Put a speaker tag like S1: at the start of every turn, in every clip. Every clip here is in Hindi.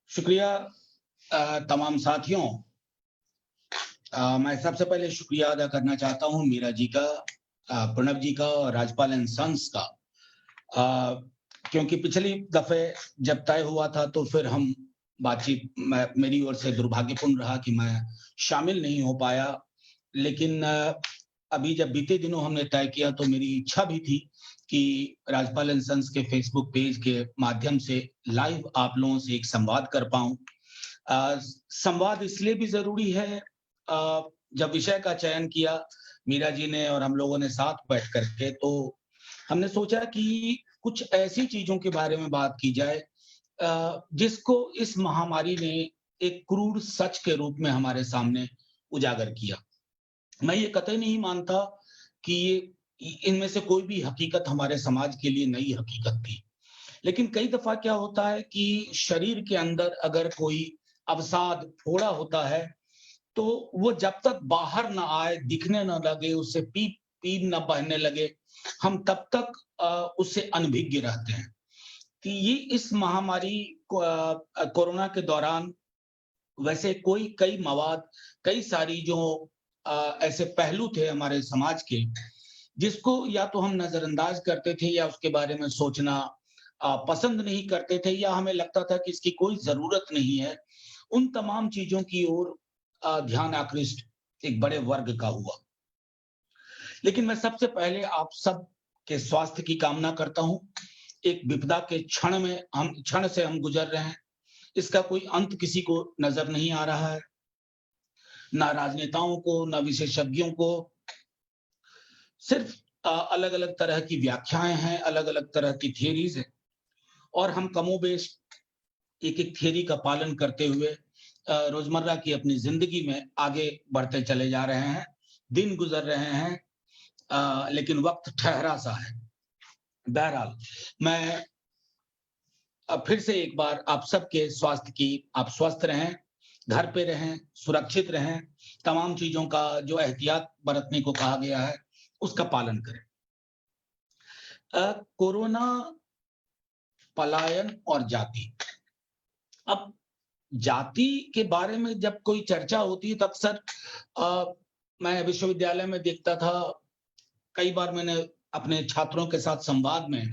S1: शुक्रिया तमाम साथियों। मैं सबसे पहले शुक्रिया अदा करना चाहता हूँ मीरा जी का, प्रणव जी का और राजपाल एंड सन्स का। अ, क्योंकि पिछली दफ़े जब तय हुआ था तो फिर हम बातचीत मेरी ओर से दुर्भाग्यपूर्ण रहा कि मैं शामिल नहीं हो पाया। लेकिन अभी जब बीते दिनों हमने तय किया तो मेरी इच्छा भी थी कि राजपाल एंड सन्स के फ़ेसबुक पेज के माध्यम से लाइव आप लोगों से एक संवाद कर पाऊँ। संवाद इसलिए भी ज़रूरी है, जब विषय का चयन किया मीरा जी ने और हम लोगों ने साथ बैठ कर के, तो हमने सोचा कि कुछ ऐसी चीज़ों के बारे में बात की जाए जिसको इस महामारी ने एक क्रूर सच के रूप में हमारे सामने उजागर किया। मैं ये कतई नहीं मानता कि ये इनमें से कोई भी हकीकत हमारे समाज के लिए नई हकीकत थी। लेकिन कई दफ़ा क्या होता है कि शरीर के अंदर अगर कोई अवसाद, फोड़ा होता है, तो वो जब तक बाहर ना आए, दिखने ना लगे, उससे पीप ना बहने लगे, हम तब तक उससे अनभिज्ञ रहते हैं। कि ये इस महामारी कोरोना के दौरान वैसे कोई कई मवाद, कई सारी जो ऐसे पहलू थे हमारे समाज के, जिसको या तो हम नज़रअंदाज करते थे या उसके बारे में सोचना पसंद नहीं करते थे या हमें लगता था कि इसकी कोई ज़रूरत नहीं है। उन तमाम चीज़ों की ओर ध्यान आकृष्ट एक बड़े वर्ग का हुआ। लेकिन मैं सबसे पहले आप सब के स्वास्थ्य की कामना करता हूँ। एक विपदा के क्षण से हम गुज़र रहे हैं। इसका कोई अंत किसी को नज़र नहीं आ रहा है। ना राजनेताओं को, ना विशेषज्ञों को। सिर्फ़ अलग-अलग तरह की व्याख्याएँ हैं, अलग-अलग तरह की थियरीज़ हैं और हम कमोबेश एक-एक थियरी का पालन करते हुए रोज़मर्रा की अपनी ज़िंदगी में आगे बढ़ते चले जा रहे हैं। दिन गुज़र रहे हैं, लेकिन वक़्त ठहरा-सा है। बहरहाल, मैं फिर से एक बार आप सबके स्वास्थ्य की, आप स्वस्थ रहें, घर पे रहें, सुरक्षित रहें, तमाम चीज़ों का जो एहतियात बरतने को कहा गया है, उसका पालन करें। कोरोना, पलायन और जाति। अब जाति के बारे में जब कोई चर्चा होती है तो अक्सर मैं विश्वविद्यालय में देखता था, कई बार मैंने अपने छात्रों के साथ संवाद में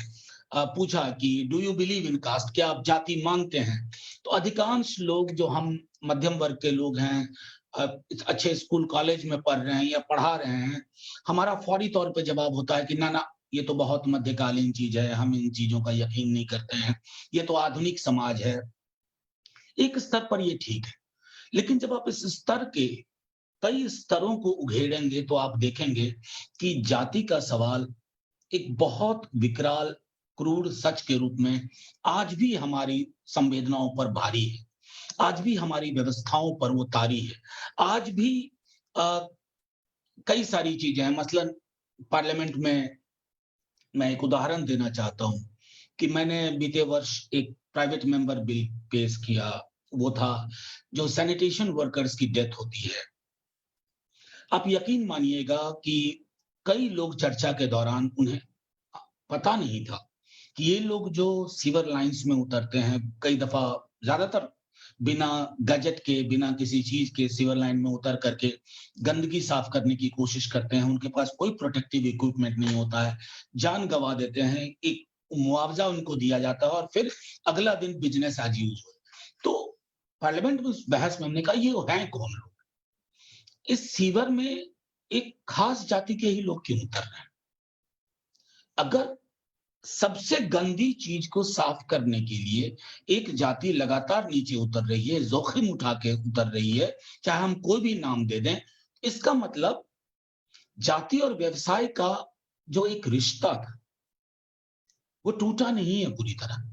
S1: पूछा कि do you believe in caste? क्या आप जाति मानते हैं? तो अधिकांश लोग जो हम मध्यम वर्ग के लोग हैं, अच्छे स्कूल कॉलेज में पढ़ रहे हैं या पढ़ा रहे हैं, हमारा फौरी तौर पे जवाब होता है कि ना, ना, ये तो बहुत मध्यकालीन चीज़ है, हम इन चीज़ों का यकीन नहीं करते हैं, ये तो आधुनिक समाज है। एक स्तर पर ये ठीक है, लेकिन जब आप इस स्तर के कई स्तरों को उघेड़ेंगे तो आप देखेंगे कि जाति का सवाल एक बहुत विकराल, क्रूर सच के रूप में आज भी हमारी संवेदनाओं पर भारी है। आज भी हमारी व्यवस्थाओं पर वो तारी है। आज भी अ, कई सारी चीज़ें हैं, मसलन पार्लियामेंट में मैं एक उदाहरण देना चाहता हूँ कि मैंने बीते वर्ष एक प्राइवेट मेंबर बिल पेश किया। वो था जो सैनिटेशन वर्कर्स की डेथ होती है। आप यकीन मानिएगा कि कई लोग चर्चा के दौरान उन्हें पता नहीं था कि ये लोग जो सीवर लाइन्स में उतरते हैं, कई दफ़ा ज़्यादातर बिना गैजेट के, बिना किसी चीज़ के सीवर लाइन में उतर करके गंदगी साफ करने की कोशिश करते हैं। उनके पास कोई प्रोटेक्टिव इक्विपमेंट नहीं होता है, जान गँवा देते हैं, एक मुआवज़ा उनको दिया जाता है और फिर अगला दिन बिज़नेस एज़ यूजुअल। तो पार्लियामेंट में उस बहस में हमने कहा ये हैं कौन लोग? इस सीवर में एक खास जाति के ही लोग क्यों उतर रहे हैं? अगर सबसे गंदी चीज़ को साफ करने के लिए एक जाति लगातार नीचे उतर रही है, जोखिम उठा के उतर रही है, चाहे हम कोई भी नाम दे दें, इसका मतलब जाति और व्यवसाय का जो एक रिश्ता था, वो टूटा नहीं है पूरी तरह।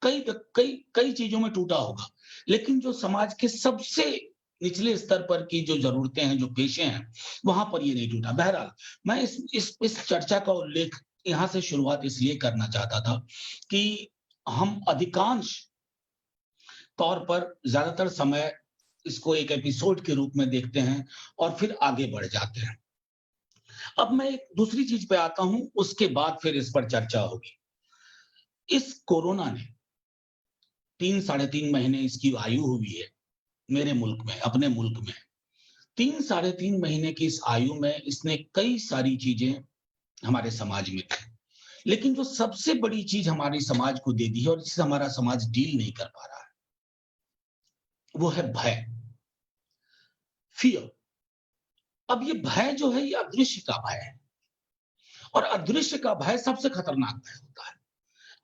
S1: कई कई चीज़ों में टूटा होगा, लेकिन जो समाज के सबसे निचले स्तर पर की जो ज़रूरतें हैं, जो पेशे हैं, वहाँ पर ये नहीं टूटा। बहरहाल, मैं इस चर्चा का उल्लेख यहाँ से शुरुआत इसलिए करना चाहता था कि हम अधिकांश तौर पर ज़्यादातर समय इसको एक एपिसोड के रूप में देखते हैं और फिर आगे बढ़ जाते हैं। अब मैं एक दूसरी चीज़ पे आता हूँ, उसके बाद फिर इस पर चर्चा होगी। इस कोरोना ने साढ़े 3 महीने इसकी आयु हुई है मेरे मुल्क में, अपने मुल्क में। साढ़े 3 महीने की इस आयु में इसने कई सारी चीज़ें हमारे समाज में दी। लेकिन जो सबसे बड़ी चीज़ हमारे समाज को दे दी है और जिससे हमारा समाज डील नहीं कर पा रहा है, वो है भय, फ़ियर। अब ये भय जो है, ये अदृश्य का भय है और अदृश्य का भय सबसे खतरनाक भय होता है।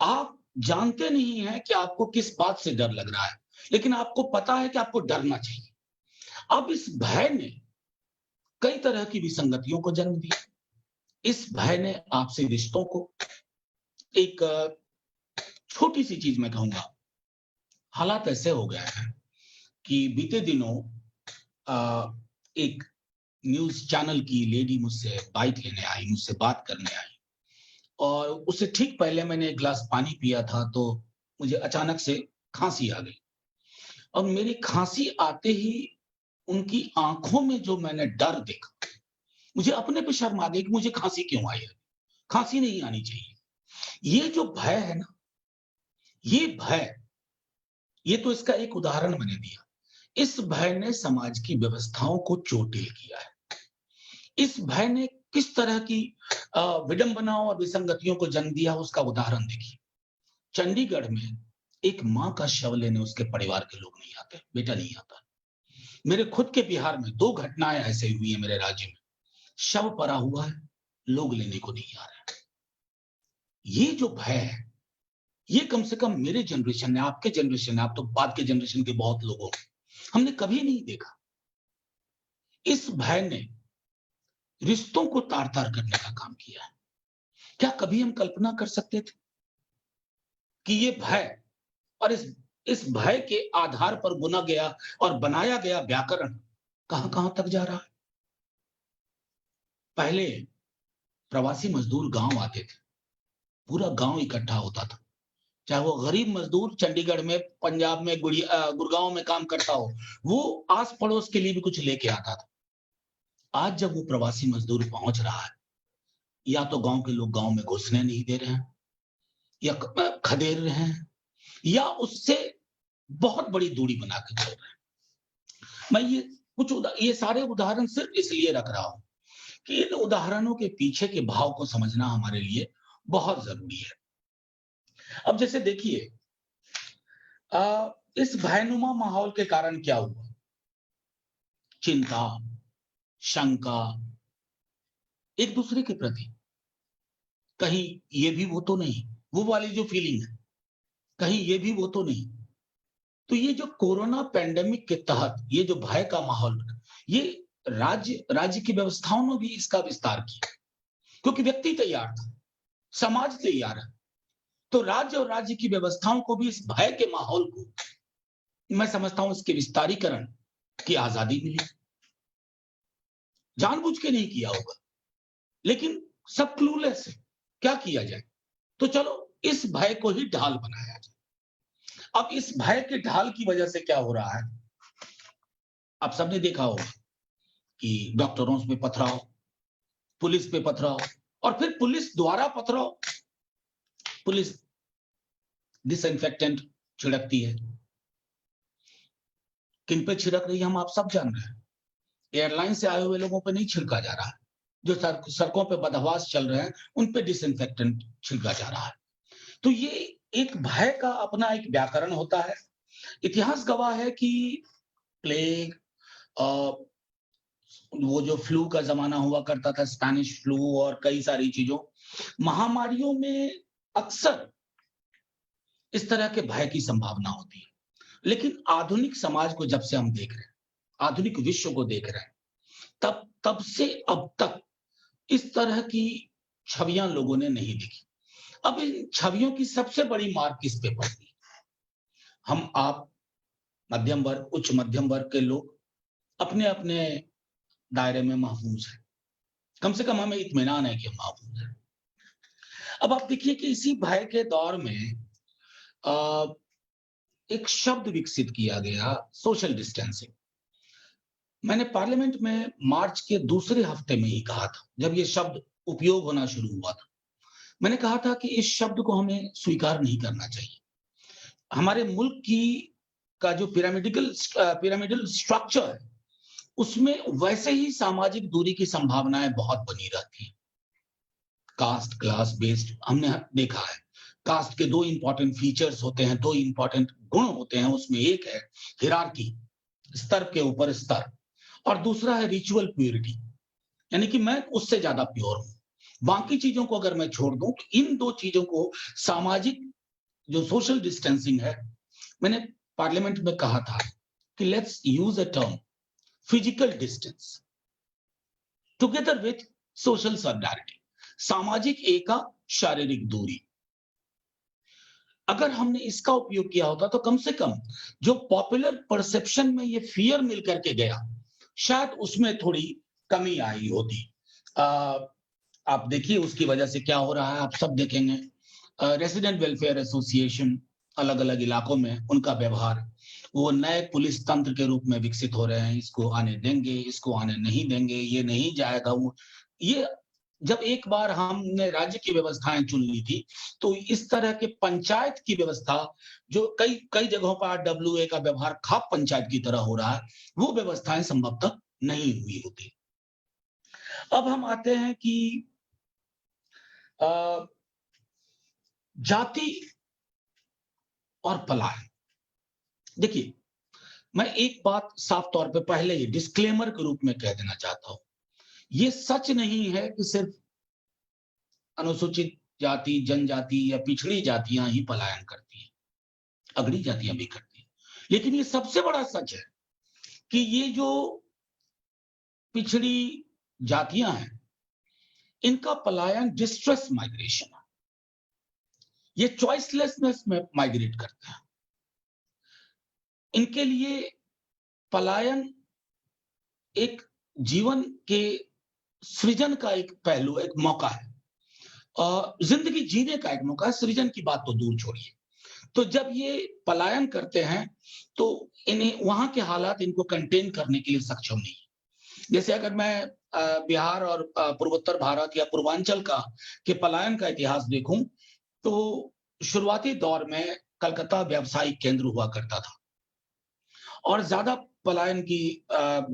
S1: आप जानते नहीं हैं कि आपको किस बात से डर लग रहा है, लेकिन आपको पता है कि आपको डरना चाहिए। अब इस भय ने कई तरह की विसंगतियों को जन्म दिया। इस भय ने आपसी रिश्तों को एक छोटी-सी चीज़ मैं कहूँगा, हालात ऐसे हो गए हैं कि बीते दिनों एक न्यूज़ चैनल की लेडी मुझसे बाइट लेने आई, मुझसे बात करने आई और उससे ठीक पहले मैंने एक ग्लास पानी पिया था, तो मुझे अचानक से खाँसी आ गई और मेरी खाँसी आते ही उनकी आँखों में जो मैंने डर देखा, मुझे अपने पे शर्म आ गई कि मुझे खाँसी क्यों आई है? खाँसी नहीं आनी चाहिए। ये जो भय है ना, ये भय, ये तो इसका एक उदाहरण मैंने दिया। इस भय ने समाज की व्यवस्थाओं को चोटिल किया है। इस भय ने किस तरह की विडंबनाओं और विसंगतियों को जन्म दिया, उसका उदाहरण देखिए। चंडीगढ़ में एक माँ का शव लेने उसके परिवार के लोग नहीं आते, बेटा नहीं आता। मेरे खुद के बिहार में 2 घटनाएँ ऐसे हुई हैं मेरे राज्य में। शव पड़ा हुआ है, लोग लेने को नहीं आ रहे हैं। ये जो भय है, ये कम से कम मेरे जनरेशन ने, आपके जनरेशन ने, आप तो बाद के जनरेशन के बहुत लोगों ने, हमने कभी नहीं देखा। इस भय ने रिश्तों को तार-तार करने का काम किया है। क्या कभी हम कल्पना कर सकते थे कि ये भय और इस भय के आधार पर बुना गया और बनाया गया व्याकरण कहां-कहां तक जा रहा है? पहले प्रवासी मजदूर गाँव आते थे, पूरा गाँव इकट्ठा होता था। चाहे वो गरीब मजदूर चंडीगढ़ में, पंजाब में, गुड़गाँव में काम करता हो, वो आस-पड़ोस के लिए भी कुछ लेके आता था। आज जब वो प्रवासी मजदूर पहुँच रहा है, या तो गाँव के लोग गाँव में घुसने नहीं दे रहे हैं, या खदेड़ रहे हैं, या उससे बहुत बड़ी दूरी बना के चल रहे हैं। मैं ये सारे उदाहरण सिर्फ इसलिए रख रहा हूँ कि इन उदाहरणों के पीछे के भाव को समझना हमारे लिए बहुत ज़रूरी है। अब जैसे देखिए, इस भयनुमा माहौल के कारण क्या हुआ? चिंता, शंका, एक-दूसरे के प्रति, कहीं ये भी वो तो नहीं, वो वाली जो फीलिंग है, कहीं ये भी वो तो नहीं। तो ये जो कोरोना पैंडेमिक के तहत ये जो भय का माहौल, ये राज्य की व्यवस्थाओं ने भी इसका विस्तार किया, क्योंकि व्यक्ति तैयार था, समाज तैयार है, तो राज्य और राज्य की व्यवस्थाओं को भी इस भय के माहौल को, मैं समझता हूं, इसके विस्तारीकरण की आजादी मिली। जानबूझ के नहीं किया होगा, लेकिन सब क्लूलेस है, क्या किया जाए? तो चलो इस भय को ही ढाल बनाया जाए। अब इस भय के ढाल की वजह से क्या हो रहा है? आप सबने देखा होगा कि डॉक्टरों पे पथराव, पुलिस पे पथराव और फिर पुलिस द्वारा पथराव। पुलिस डिसइंफेक्टेंट छिड़कती है। किन पे छिड़क रही है हम आप सब जान रहे हैं। एयरलाइन से आए हुए लोगों पे नहीं छिड़का जा रहा है। जो सड़कों पे बदहवास चल रहे हैं, उन पे डिसइंफेक्टेंट छिड़का जा रहा है। तो ये एक भय का अपना एक व्याकरण होता है। इतिहास गवाह है कि प्लेग, वो जो फ्लू का ज़माना हुआ करता था, स्पेनिश फ्लू और कई सारी चीज़ों, महामारियों में अक्सर इस तरह के भय की संभावना होती है। लेकिन आधुनिक समाज को जब से हम देख रहे हैं, आधुनिक विश्व को देख रहे हैं, तब से अब तक इस तरह की छवियाँ लोगों ने नहीं देखी। अब इन छवियों की सबसे बड़ी मार किस पे पड़ती है? हम आप मध्यम वर्ग, उच्च मध्यम वर्ग के लोग अपने-अपने दायरे में महफूज़ हैं। कम से कम हमें इत्मीनान है कि हम महफूज़ हैं। अब आप देखिए कि इसी भय के दौर में अ, एक शब्द विकसित किया गया, सोशल डिस्टेंसिंग। मैंने पार्लियामेंट में मार्च के दूसरे हफ्ते में ही कहा था, जब ये शब्द उपयोग होना शुरू हुआ था। मैंने कहा था कि इस शब्द को हमें स्वीकार नहीं करना चाहिए। हमारे मुल्क की का जो पिरामिडल स्ट्रक्चर है, उसमें वैसे ही सामाजिक दूरी की संभावनाएं बहुत बनी रहती हैं। कास्ट क्लास बेस्ड हमने देखा है। कास्ट के दो इंपॉर्टेंट फीचर्स होते हैं, दो इंपॉर्टेंट गुण होते हैं। उसमें एक है हिरार्की, स्तर के ऊपर स्तर, और दूसरा है रिचुअल प्योरिटी, यानी कि मैं उससे ज्यादा प्योर हूं। बाकी चीजों को अगर मैं छोड़ दूं तो इन दो चीजों को, सामाजिक जो सोशल डिस्टेंसिंग है, मैंने पार्लियामेंट में कहा था कि let's use a term physical distance together with social solidarity, सामाजिक एका, शारीरिक दूरी। अगर हमने इसका उपयोग किया होता तो कम से कम जो पॉपुलर परसेप्शन में ये फियर मिल करके गया, शायद उसमें थोड़ी कमी आई होती। आप देखिए उसकी वजह से क्या हो रहा है, आप सब देखेंगे। रेसिडेंट वेलफेयर एसोसिएशन अलग अलग इलाकों में उनका व्यवहार, वो नए पुलिस तंत्र के रूप में विकसित हो रहे हैं। इसको आने देंगे, इसको आने नहीं देंगे, ये नहीं जाएगा। वो ये जब एक बार हमने राज्य की व्यवस्थाएं चुन ली थी, तो इस तरह के पंचायत की व्यवस्था, जो कई कई जगहों पर डब्ल्यूए का व्यवहार खाप पंचायत की तरह हो रहा है, वो व्यवस्थाएं संभवतः नहीं हुई होती। अब हम आते हैं कि अ, जाति और पलायन। देखिए, मैं एक बात साफ तौर पे पहले ही डिस्क्लेमर के रूप में कह देना चाहता हूं। ये सच नहीं है कि सिर्फ अनुसूचित जाति, जनजाति या पिछड़ी जातियां ही पलायन करती हैं, अगड़ी जातियां भी करती हैं। लेकिन ये सबसे बड़ा सच है कि ये जो पिछड़ी जातियां हैं, इनका पलायन डिस्ट्रेस माइग्रेशन है। ये चॉइसलेसनेस में माइग्रेट करते हैं। इनके लिए पलायन एक जीवन के सृजन का एक पहलू, एक मौका है। जिंदगी जीने का एक मौका है, सृजन की बात तो दूर छोड़िए। तो जब ये पलायन करते हैं, तो इन्हें वहां के हालात इनको कंटेन करने के लिए सक्षम नहीं है। जैसे अगर मैं बिहार और पूर्वोत्तर भारत या पूर्वांचल का के पलायन का इतिहास देखूं, तो शुरुआती दौर में कलकत्ता व्यावसायिक केंद्र हुआ करता था, और ज्यादा पलायन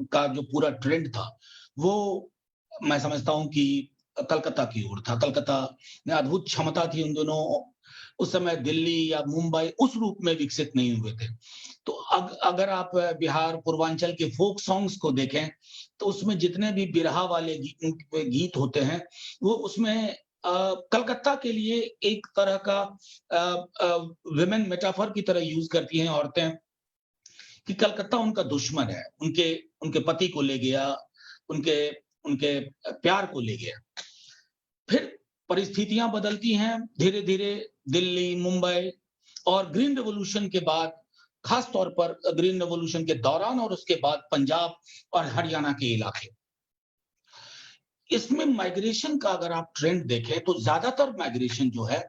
S1: का जो पूरा ट्रेंड था, वो मैं समझता हूं कि कलकत्ता की ओर था। कलकत्ता में अद्भुत क्षमता थी उन दोनों। उस समय दिल्ली या मुंबई उस रूप में विकसित नहीं हुए थे। तो अगर आप बिहार पूर्वांचल के फोक सॉन्ग्स को देखें, तो उसमें जितने भी बिरहा वाले गीत होते हैं, वो उसमें कलकत्ता के लिए एक तरह का विमेन मेटाफर की तरह यूज करती हैं औरतें, कि कलकत्ता उनका दुश्मन है, उनके उनके पति को ले गया, उनके उनके प्यार को ले गया। फिर परिस्थितियां बदलती हैं धीरे धीरे। दिल्ली, मुंबई और ग्रीन रेवोल्यूशन के बाद, खास तौर पर ग्रीन रेवोल्यूशन के दौरान और उसके बाद पंजाब और हरियाणा के इलाके, इसमें माइग्रेशन का अगर आप ट्रेंड देखें, तो ज्यादातर माइग्रेशन जो है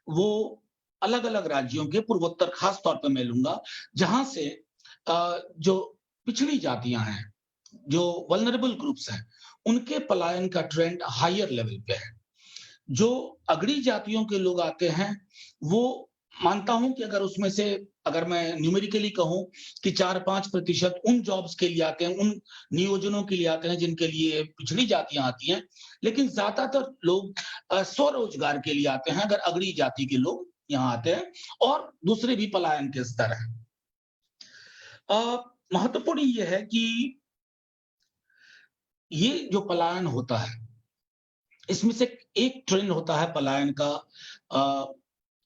S1: वो अलग अलग राज्यों के पूर्वोत्तर, खास तौर पर मैं लूंगा, जहां से जो पिछड़ी जातियां हैं, जो वल्नरेबल ग्रुप्स हैं, उनके पलायन का ट्रेंड हायर लेवल पे है। जो अगड़ी जातियों के लोग आते हैं, वो मानता हूं कि अगर उसमें से, अगर मैं न्यूमेरिकली कहूं कि 4-5% उन जॉब्स के लिए आते हैं, उन नियोजनों के लिए आते हैं जिनके लिए पिछड़ी जातियां आती हैं, लेकिन ज्यादातर लोग स्वरोजगार के लिए आते हैं अगर अगड़ी जाति के लोग यहाँ आते हैं, और दूसरे भी पलायन के स्तर हैं। महत्वपूर्ण ये है कि ये जो पलायन होता है, इसमें से एक ट्रेंड होता है पलायन का,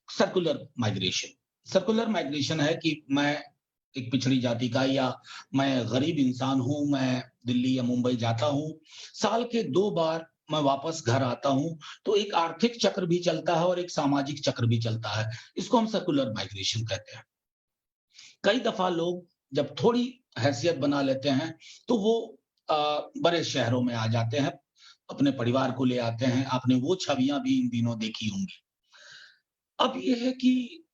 S1: सर्कुलर माइग्रेशन। सर्कुलर माइग्रेशन है कि मैं एक पिछड़ी जाति का, या मैं गरीब इंसान हूं, मैं दिल्ली या मुंबई जाता हूं, साल के 2 बार मैं वापस घर आता हूं, तो एक आर्थिक चक्र भी चलता है और एक सामाजिक चक्र भी चलता है। इसको हम सर्कुलर माइग्रेशन कहते हैं। कई दफा लोग जब थोड़ी हैसियत बना लेते हैं, तो वो बड़े शहरों में आ जाते हैं, अपने परिवार को ले आते हैं। आपने वो छवियां भी इन दिनों देखी होंगी। अब ये है कि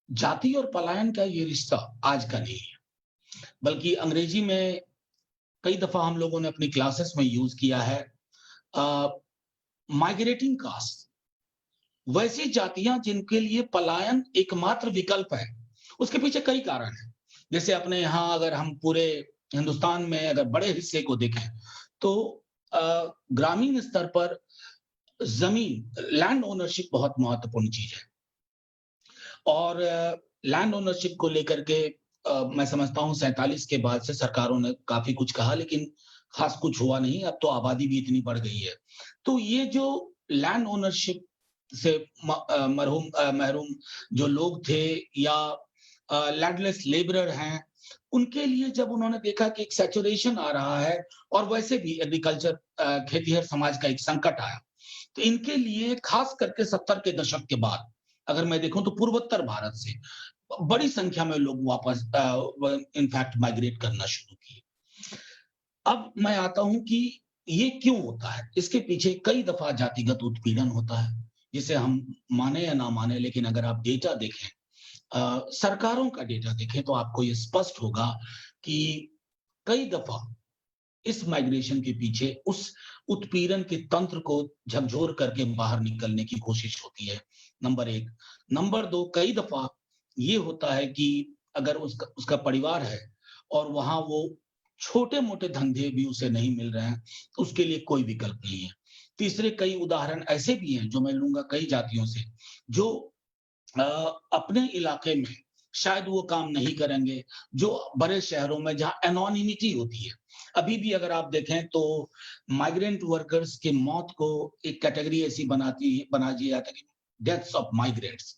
S1: जाति और पलायन का ये रिश्ता आज का नहीं है, बल्कि अंग्रेजी में कई दफा हम लोगों ने अपनी क्लासेस में यूज किया है, माइग्रेटिंग कास्ट। वैसी जातियां जिनके लिए पलायन एकमात्र विकल्प है, उसके पीछे कई कारण हैं। जैसे अपने यहाँ अगर हम पूरे हिंदुस्तान में अगर बड़े हिस्से को देखें, तो ग्रामीण स्तर पर ज़मीन, लैंड ओनरशिप बहुत महत्वपूर्ण चीज़ है। और लैंड ओनरशिप को लेकर के मैं समझता हूँ 47 के बाद से सरकारों ने काफ़ी कुछ कहा, लेकिन ख़ास कुछ हुआ नहीं, अब तो आबादी भी इतनी बढ़ गई है। तो ये जो लैंड ओनरशिप से महरूम जो लोग थे, या लैंडलेस लेबरर हैं, उनके लिए जब उन्होंने देखा कि एक सैचुरेशन आ रहा है और वैसे भी एग्रीकल्चर खेतीहर समाज का एक संकट आया, तो इनके लिए खास करके 70 के दशक के बाद अगर मैं देखूं तो पूर्वोत्तर भारत से बड़ी संख्या में लोग वापस इनफैक्ट माइग्रेट करना शुरू किए। अब मैं आता हूं कि ये क्यों होता है। इसके पीछे कई दफा जातिगत उत्पीड़न होता है, जिसे हम माने या ना माने, लेकिन अगर आप डेटा देखें, सरकारों का डेटा देखें, तो आपको ये स्पष्ट होगा कि कई दफा इस माइग्रेशन के पीछे उस उत्पीड़न के तंत्र को झकझोर करके बाहर निकलने की कोशिश होती है, नंबर 1। नंबर 2, कई दफा ये होता है कि अगर उसका उसका परिवार है और वहां वो छोटे-मोटे धंधे भी उसे नहीं मिल रहे हैं, तो उसके लिए कोई विकल्प नहीं है। तीसरे कई उदाहरण ऐसे भी हैं जो मैं लूँगा कई जातियों से, जो अ, अपने इलाके में शायद वो काम नहीं करेंगे, जो बड़े शहरों में जहाँ एनोनिमिटी होती है। अभी भी अगर आप देखें तो माइग्रेंट वर्कर्स की मौत को एक कैटेगरी ऐसी बना दिया जाता है कि डेथ्स ऑफ माइग्रेंट्स।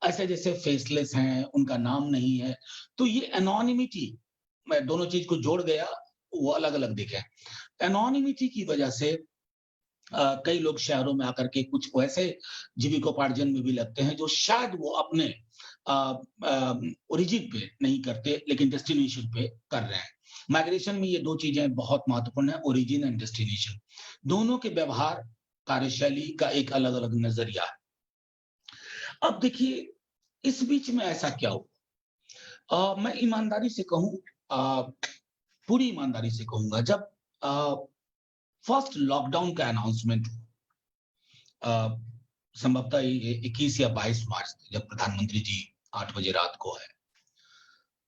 S1: ऐसे जैसे फेसलेस हैं, उनका नाम नहीं है। तो ये एनोनिमिटी, मैं दोनों चीज़ को जोड़ गया, वो अलग-अलग दिखे। एनोनिमिटी की वजह से कई लोग शहरों में आकर के कुछ वैसे जीविकोपार्जन में भी लगते हैं जो शायद वो अपने ओरिजिन पे नहीं करते, लेकिन डेस्टिनेशन पे कर रहे हैं। माइग्रेशन में ये 2 चीजें बहुत महत्वपूर्ण है, ओरिजिन एंड डेस्टिनेशन। दोनों के व्यवहार, कार्यशैली का एक अलग-अलग नजरिया है। अब देखिए, इस बीच में ऐसा क्या हुआ? मैं ईमानदारी से कहूँ, पूरी ईमानदारी से कहूँगा, जब फर्स्ट लॉकडाउन का अनाउंसमेंट अ, संभवतः ये 21 या 22 मार्च, जब प्रधानमंत्री जी 8 बजे रात को है।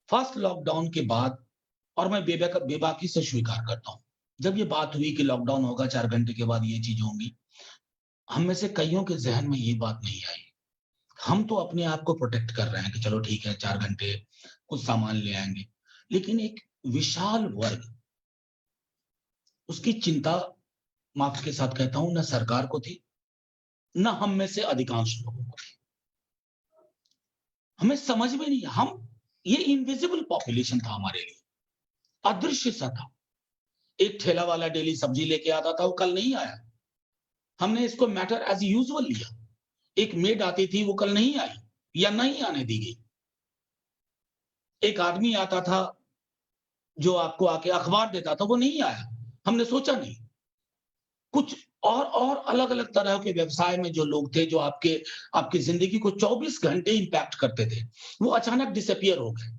S1: फर्स्ट लॉकडाउन के बाद, और मैं बेबाकी से स्वीकार करता हूँ, जब ये बात हुई कि लॉकडाउन होगा 4 घंटे के बाद ये चीज़ होंगी, हम में से कइयों के ज़हन में ये बात नहीं आई। हम तो अपने आप को प्रोटेक्ट कर रहे हैं कि चलो ठीक है, 4 घंटे कुछ सामान ले आएँगे। लेकिन एक विशाल वर्ग, उसकी चिंता, माफ़ के साथ कहता हूँ, ना सरकार को थी, ना हम में से अधिकांश लोगों को थी। हमें समझ में नहीं, हम ये इनविजिबल पॉपुलेशन था हमारे लिए, अदृश्य सा था। एक ठेला वाला डेली सब्जी लेके आता था, वो कल नहीं आया। हमने इसको मैटर एज़ यूजुअल लिया। एक मेड आती थी, वो कल नहीं आई या नहीं आने दी गई। एक आदमी आता था जो आपको आके अखबार देता था, वो नहीं आया। हमने सोचा नहीं। कुछ और अलग-अलग तरह के व्यवसाय में जो लोग थे, जो आपकी ज़िंदगी को 24 घंटे इम्पैक्ट करते थे, वो अचानक डिसअपीयर हो गए।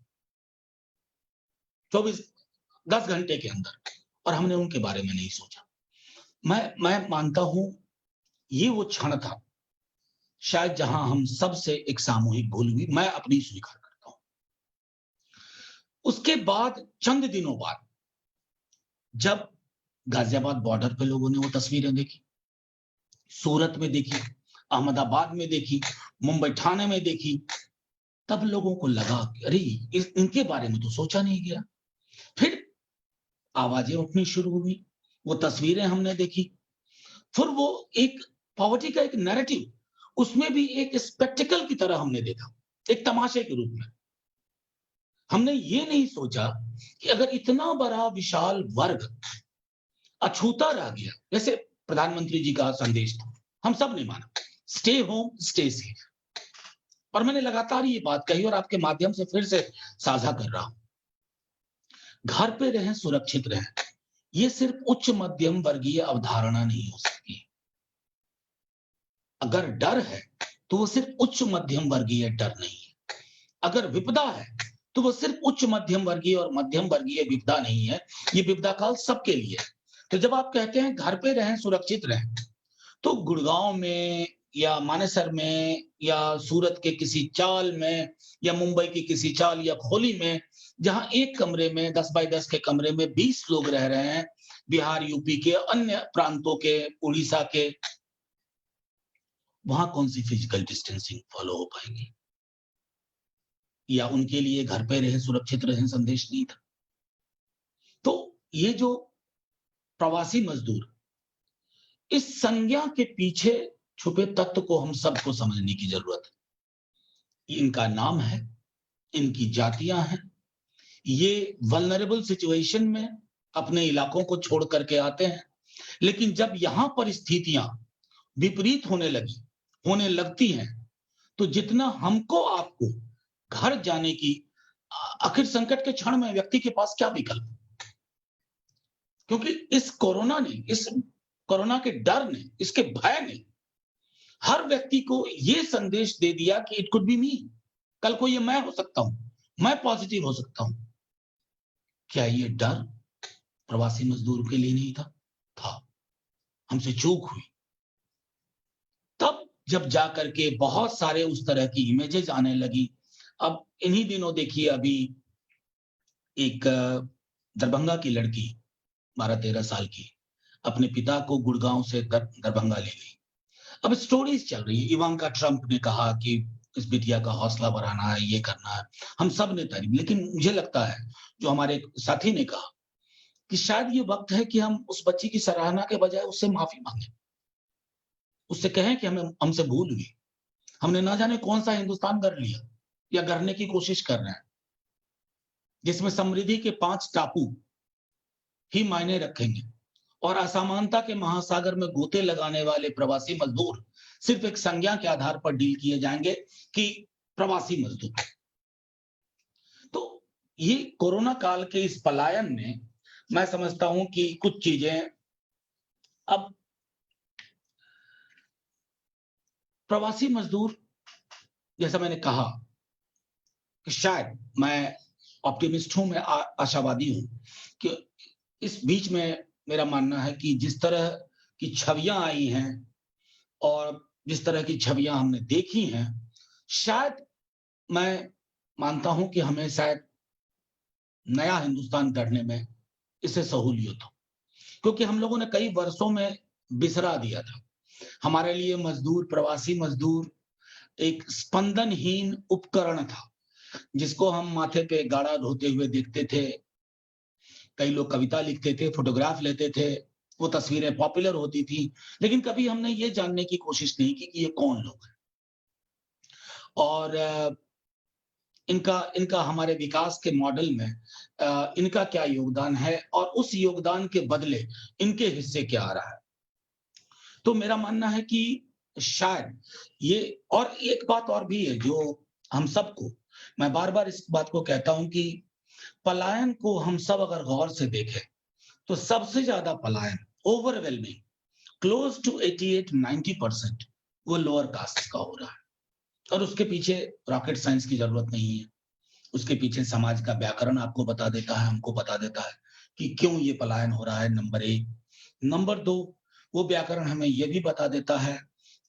S1: 24 10 घंटे के अंदर, और हमने उनके बारे में नहीं सोचा। मैं मानता हूँ, ये वो क्षण था, शायद जहाँ हम सबसे एक सामूहिक भूल हुई, मैं अपनी स्वीकार करता हूँ। उसके बाद चंद दिनों बाद, जब गाज़ियाबाद बॉर्डर पे लोगों ने वो तस्वीरें देखी, सूरत में देखी, अहमदाबाद में देखी, मुंबई ठाणे में देखी, तब लोगों को लगा कि अरे! इनके बारे में तो सोचा नहीं गया। फिर आवाज़ें उठनी शुरू हुई, वो तस्वीरें हमने देखी, फिर वो एक पॉवर्टी का एक नैरेटिव, उसमें भी एक स्पेक्टेकल की तरह हमने देखा, एक तमाशे के रूप में। हमने ये नहीं सोचा कि अगर इतना बड़ा विशाल वर्ग अछूता रह गया, जैसे प्रधानमंत्री जी का संदेश था, हम सब ने माना, स्टे होम, स्टे सेफ। और मैंने लगातार ये बात कही और आपके माध्यम से फिर से साझा कर रहा हूं। घर पे रहें, सुरक्षित रहें, ये सिर्फ उच्च मध्यम वर्गीय अवधारणा नहीं हो सकती। अगर डर है, तो वो सिर्फ उच्च मध्यम वर्गीय डर नहीं है। अगर विपदा है, तो वो सिर्फ उच्च मध्यम वर्गीय और मध्यम वर्गीय विपदा नहीं है, ये विपदा काल सबके लिए है। तो जब आप कहते हैं घर पे रहें, सुरक्षित रहें, तो गुड़गांव में या मानेसर में या सूरत के किसी चाल में या मुंबई की किसी चाल या खोली में, जहां एक कमरे में 10 बाय 10 के कमरे में 20 लोग रह रहे हैं, बिहार, यूपी के अन्य प्रांतों के, उड़ीसा के, वहां कौन सी फिजिकल डिस्टेंसिंग फॉलो हो पाएगी? या उनके लिए घर पे रहे, सुरक्षित रहें संदेश नहीं था। तो ये जो प्रवासी मजदूर, इस संज्ञा के पीछे छुपे तत्व को हम सबको समझने की जरूरत है। इनका नाम है, इनकी जातियां हैं, ये वल्नरेबल सिचुएशन में अपने इलाकों को छोड़ करके आते हैं, लेकिन जब यहां परिस्थितियां विपरीत होने लगती हैं, तो जितना हमको आपको घर जाने की, आखिर संकट के क्षण में व्यक्ति के पास क्या विकल्प? क्योंकि इस कोरोना के डर ने, इसके भय ने हर व्यक्ति को ये संदेश दे दिया कि इट कुड बी मी, कल को ये मैं हो सकता हूं, मैं पॉजिटिव हो सकता हूं। क्या ये डर प्रवासी मजदूर के लिए नहीं था? हमसे चूक हुई। तब जब जाकर के बहुत सारे उस तरह की इमेजेस आने लगी। अब इन्हीं दिनों देखिए, अभी एक दरभंगा की लड़की 12-13 साल की अपने पिता को गुड़गांव से दरभंगा ले गई। अब स्टोरीज चल रही है, इवांका ट्रंप ने कहा कि इस बिटिया का हौसला बढ़ाना है, ये करना है, हम सब ने तारीफ। लेकिन मुझे लगता है, जो हमारे साथी ने कहा, कि शायद ये वक्त है कि हम उस बच्ची की सराहना के बजाय उससे माफी मांगे, उससे कहें कि हमें हमसे भूल हुई, हमने ना जाने कौन सा हिंदुस्तान कर लिया या गढ़ने की कोशिश कर रहे हैं, जिसमें समृद्धि के 5 टापू ही मायने रखेंगे और असमानता के महासागर में गोते लगाने वाले प्रवासी मजदूर सिर्फ एक संज्ञा के आधार पर डील किए जाएंगे कि प्रवासी मजदूर। तो ये कोरोना काल के इस पलायन ने, मैं समझता हूं कि कुछ चीजें, अब प्रवासी मजदूर, जैसा मैंने कहा कि शायद मैं ऑप्टिमिस्ट हूं, मैं आशावादी हूं कि इस बीच में मेरा मानना है कि जिस तरह की छवियां आई हैं और जिस तरह की छवियां हमने देखी हैं, शायद मैं मानता हूं कि हमें शायद नया हिंदुस्तान गढ़ने में इससे सहूलियत हो, क्योंकि हम लोगों ने कई वर्षों में बिसरा दिया था। हमारे लिए मजदूर, प्रवासी मजदूर एक स्पंदनहीन उपकरण था, जिसको हम माथे पे गाड़ा ढोते हुए देखते थे। कई लोग कविता लिखते थे, फोटोग्राफ लेते थे, वो तस्वीरें पॉपुलर होती थी, लेकिन कभी हमने ये जानने की कोशिश नहीं की कि ये कौन लोग हैं और इनका इनका हमारे विकास के मॉडल में इनका क्या योगदान है और उस योगदान के बदले इनके हिस्से क्या आ रहा है। तो मेरा मानना है कि शायद ये, और एक बात और भी है जो हम सबको, मैं बार-बार इस बात को कहता हूं कि पलायन को हम सब अगर गौर से देखें, तो सबसे ज्यादा पलायन, ओवरवेलमिंग, क्लोज टू 88-90% वो लोअर कास्ट का हो रहा है। और उसके पीछे रॉकेट साइंस की जरूरत नहीं है। उसके पीछे समाज का व्याकरण आपको बता देता है, हमको बता देता है कि क्यों ये पलायन हो रहा है, नंबर 1। नंबर 2, वो व्याकरण हमें ये भी बता देता है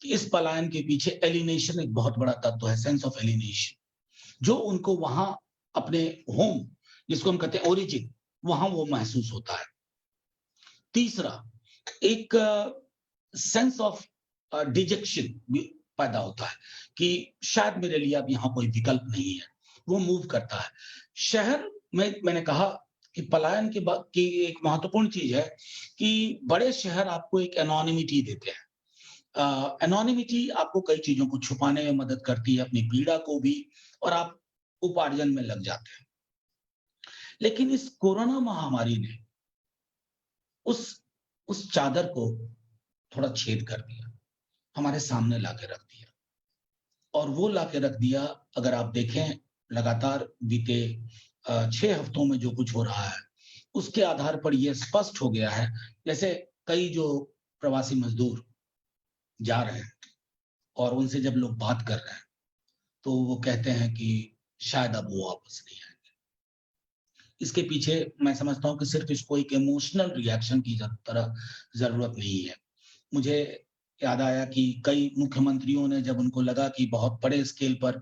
S1: कि इस पलायन के पीछे एलिनेशन एक बहुत बड़ा तत्व है, सेंस ऑफ एलिनेशन, जो उनको वहां अपने होम, जिसको हम कहते हैं ओरिजिन, वहां वो महसूस होता है। तीसरा, एक सेंस ऑफ डिजेक्शन भी पैदा होता है कि शायद मेरे लिए अब यहाँ कोई विकल्प नहीं है, वो मूव करता है। शहर में मैंने कहा कि पलायन के बाद की एक महत्वपूर्ण चीज है कि बड़े शहर आपको एक एनोनिमिटी देते हैं। एनोनिमिटी आपको कई चीजों को छुपाने में मदद करती है, अपनी पीड़ा को भी, और आप उपार्जन में लग जाते हैं। लेकिन इस कोरोना महामारी ने उस उस चादर को थोड़ा छेद कर दिया, हमारे सामने लाके रख दिया। और वो लाके रख दिया, अगर आप देखें लगातार बीते 6 हफ्तों में जो कुछ हो रहा है, उसके आधार पर ये स्पष्ट हो गया है। जैसे कई जो प्रवासी मजदूर जा रहे हैं और उनसे जब लोग बात कर रहे हैं, तो वो कहते हैं कि शायद अब वो वापस नहीं आएंगे। इसके पीछे मैं समझता हूँ कि सिर्फ इसको एक इमोशनल रिएक्शन की तरह जरूरत नहीं है। मुझे याद आया कि कई मुख्यमंत्रियों ने जब उनको लगा कि बहुत बड़े स्केल पर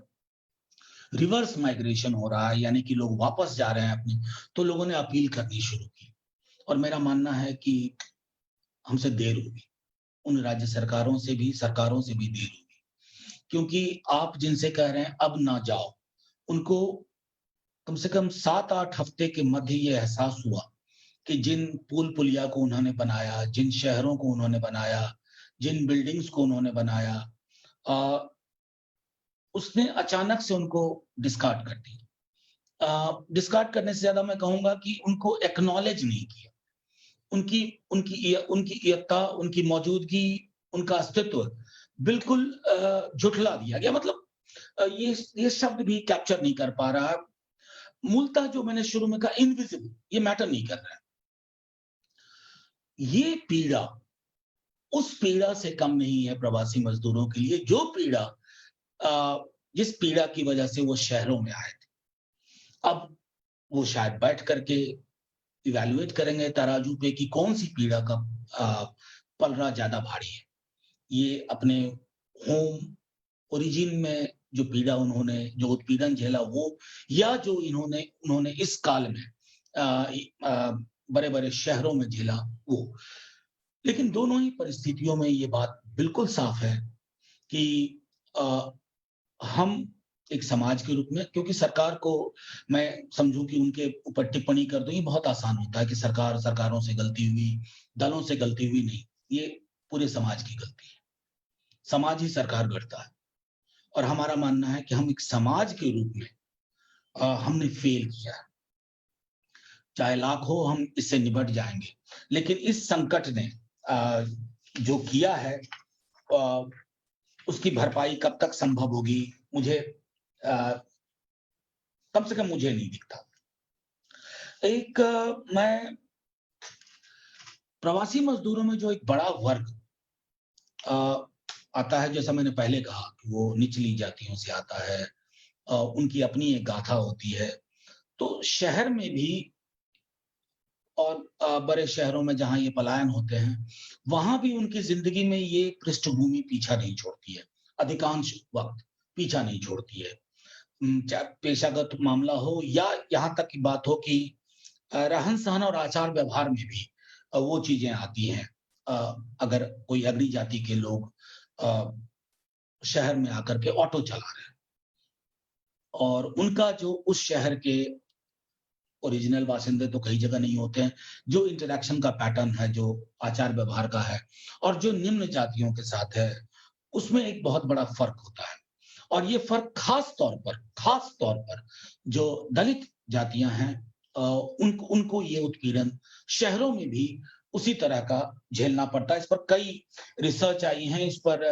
S1: रिवर्स माइग्रेशन हो रहा है, यानी कि लोग वापस जा रहे हैं अपने, तो लोगों ने अपील करनी शुरू की। और मेरा मानना है कि हमसे देर होगी, उन राज्य सरकारों से भी देर होगी। क्योंकि आप जिनसे कह रहे हैं अब ना जाओ, उनको कम से कम 7-8 हफ्ते के मध्य ये एहसास हुआ कि जिन पुल-पुलिया को उन्होंने बनाया, जिन शहरों को उन्होंने बनाया, जिन बिल्डिंग्स को उन्होंने बनाया, अ, उसने अचानक से उनको डिस्कार्ड कर दिया। डिस्कार्ड करने से ज़्यादा मैं कहूँगा कि उनको एक्नॉलेज नहीं किया। उनकी उनकी इयत्ता, उनकी मौजूदगी, उनका अस्तित्व बिल्कुल झुठला दिया गया। मतलब ये शब्द भी कैप्चर नहीं कर पा रहा है। मूलतः जो मैंने शुरू में कहा इनविजिबल, ये मैटर नहीं कर रहा है। ये पीड़ा उस पीड़ा से कम नहीं है प्रवासी मज़दूरों के लिए, जो पीड़ा जिस पीड़ा की वजह से वो शहरों में आए थे। अब वो शायद बैठ कर के इवैल्यूएट करेंगे तराजू पे कि कौन-सी पीड़ा का पलड़ा ज़्यादा भारी है। ये अपने होम ओरिजिन में जो पीड़ा उन्होंने जो उत्पीड़न झेला वो, या जो उन्होंने इस काल में बड़े-बड़े शहरों में झेला वो। लेकिन दोनों ही परिस्थितियों में ये बात बिल्कुल साफ है कि अ, हम एक समाज के रूप में, क्योंकि सरकार को मैं समझूँ कि उनके ऊपर टिप्पणी कर दूँ, ये बहुत आसान होता है कि सरकारों से गलती हुई, दलों से गलती हुई, नहीं, ये पूरे समाज की गलती है। समाज ही सरकार गढ़ता है और हमारा मानना है कि हम एक समाज के रूप में हमने फेल किया है। चाहे लाख हो, हम इससे निपट जाएँगे। लेकिन इस संकट ने जो किया है अ, उसकी भरपाई कब तक संभव होगी, मुझे अ, कम से कम मुझे नहीं दिखता। मैं प्रवासी मज़दूरों में जो एक बड़ा वर्ग अ, आता है, जैसा मैंने पहले कहा कि वो निचली जातियों से आता है। उनकी अपनी एक गाथा होती है। तो शहर में भी और बड़े शहरों में जहाँ ये पलायन होते हैं, वहाँ भी उनकी ज़िंदगी में ये पृष्ठभूमि पीछा नहीं छोड़ती है। अधिकांश वक़्त पीछा नहीं छोड़ती है। चाहे पेशागत मामला हो या यहाँ तक की बात हो कि रहन-सहन और आचार-व्यवहार में भी वो चीज़ें आती हैं। अगर कोई अगड़ी जाति के लोग अ, शहर में आकर के ऑटो चला रहे हैं और उनका जो उस शहर के ओरिजिनल बाशिंदे तो कई जगह नहीं होते हैं, जो इंटरैक्शन का पैटर्न है, जो आचार-व्यवहार का है और जो निम्न जातियों के साथ है, उसमें एक बहुत बड़ा फ़र्क होता है। और ये फ़र्क ख़ास तौर पर जो दलित जातियाँ हैं, उनको उनको ये उत्पीड़न शहरों में भी उसी तरह का झेलना पड़ता है। इस पर कई रिसर्च आई हैं इस पर।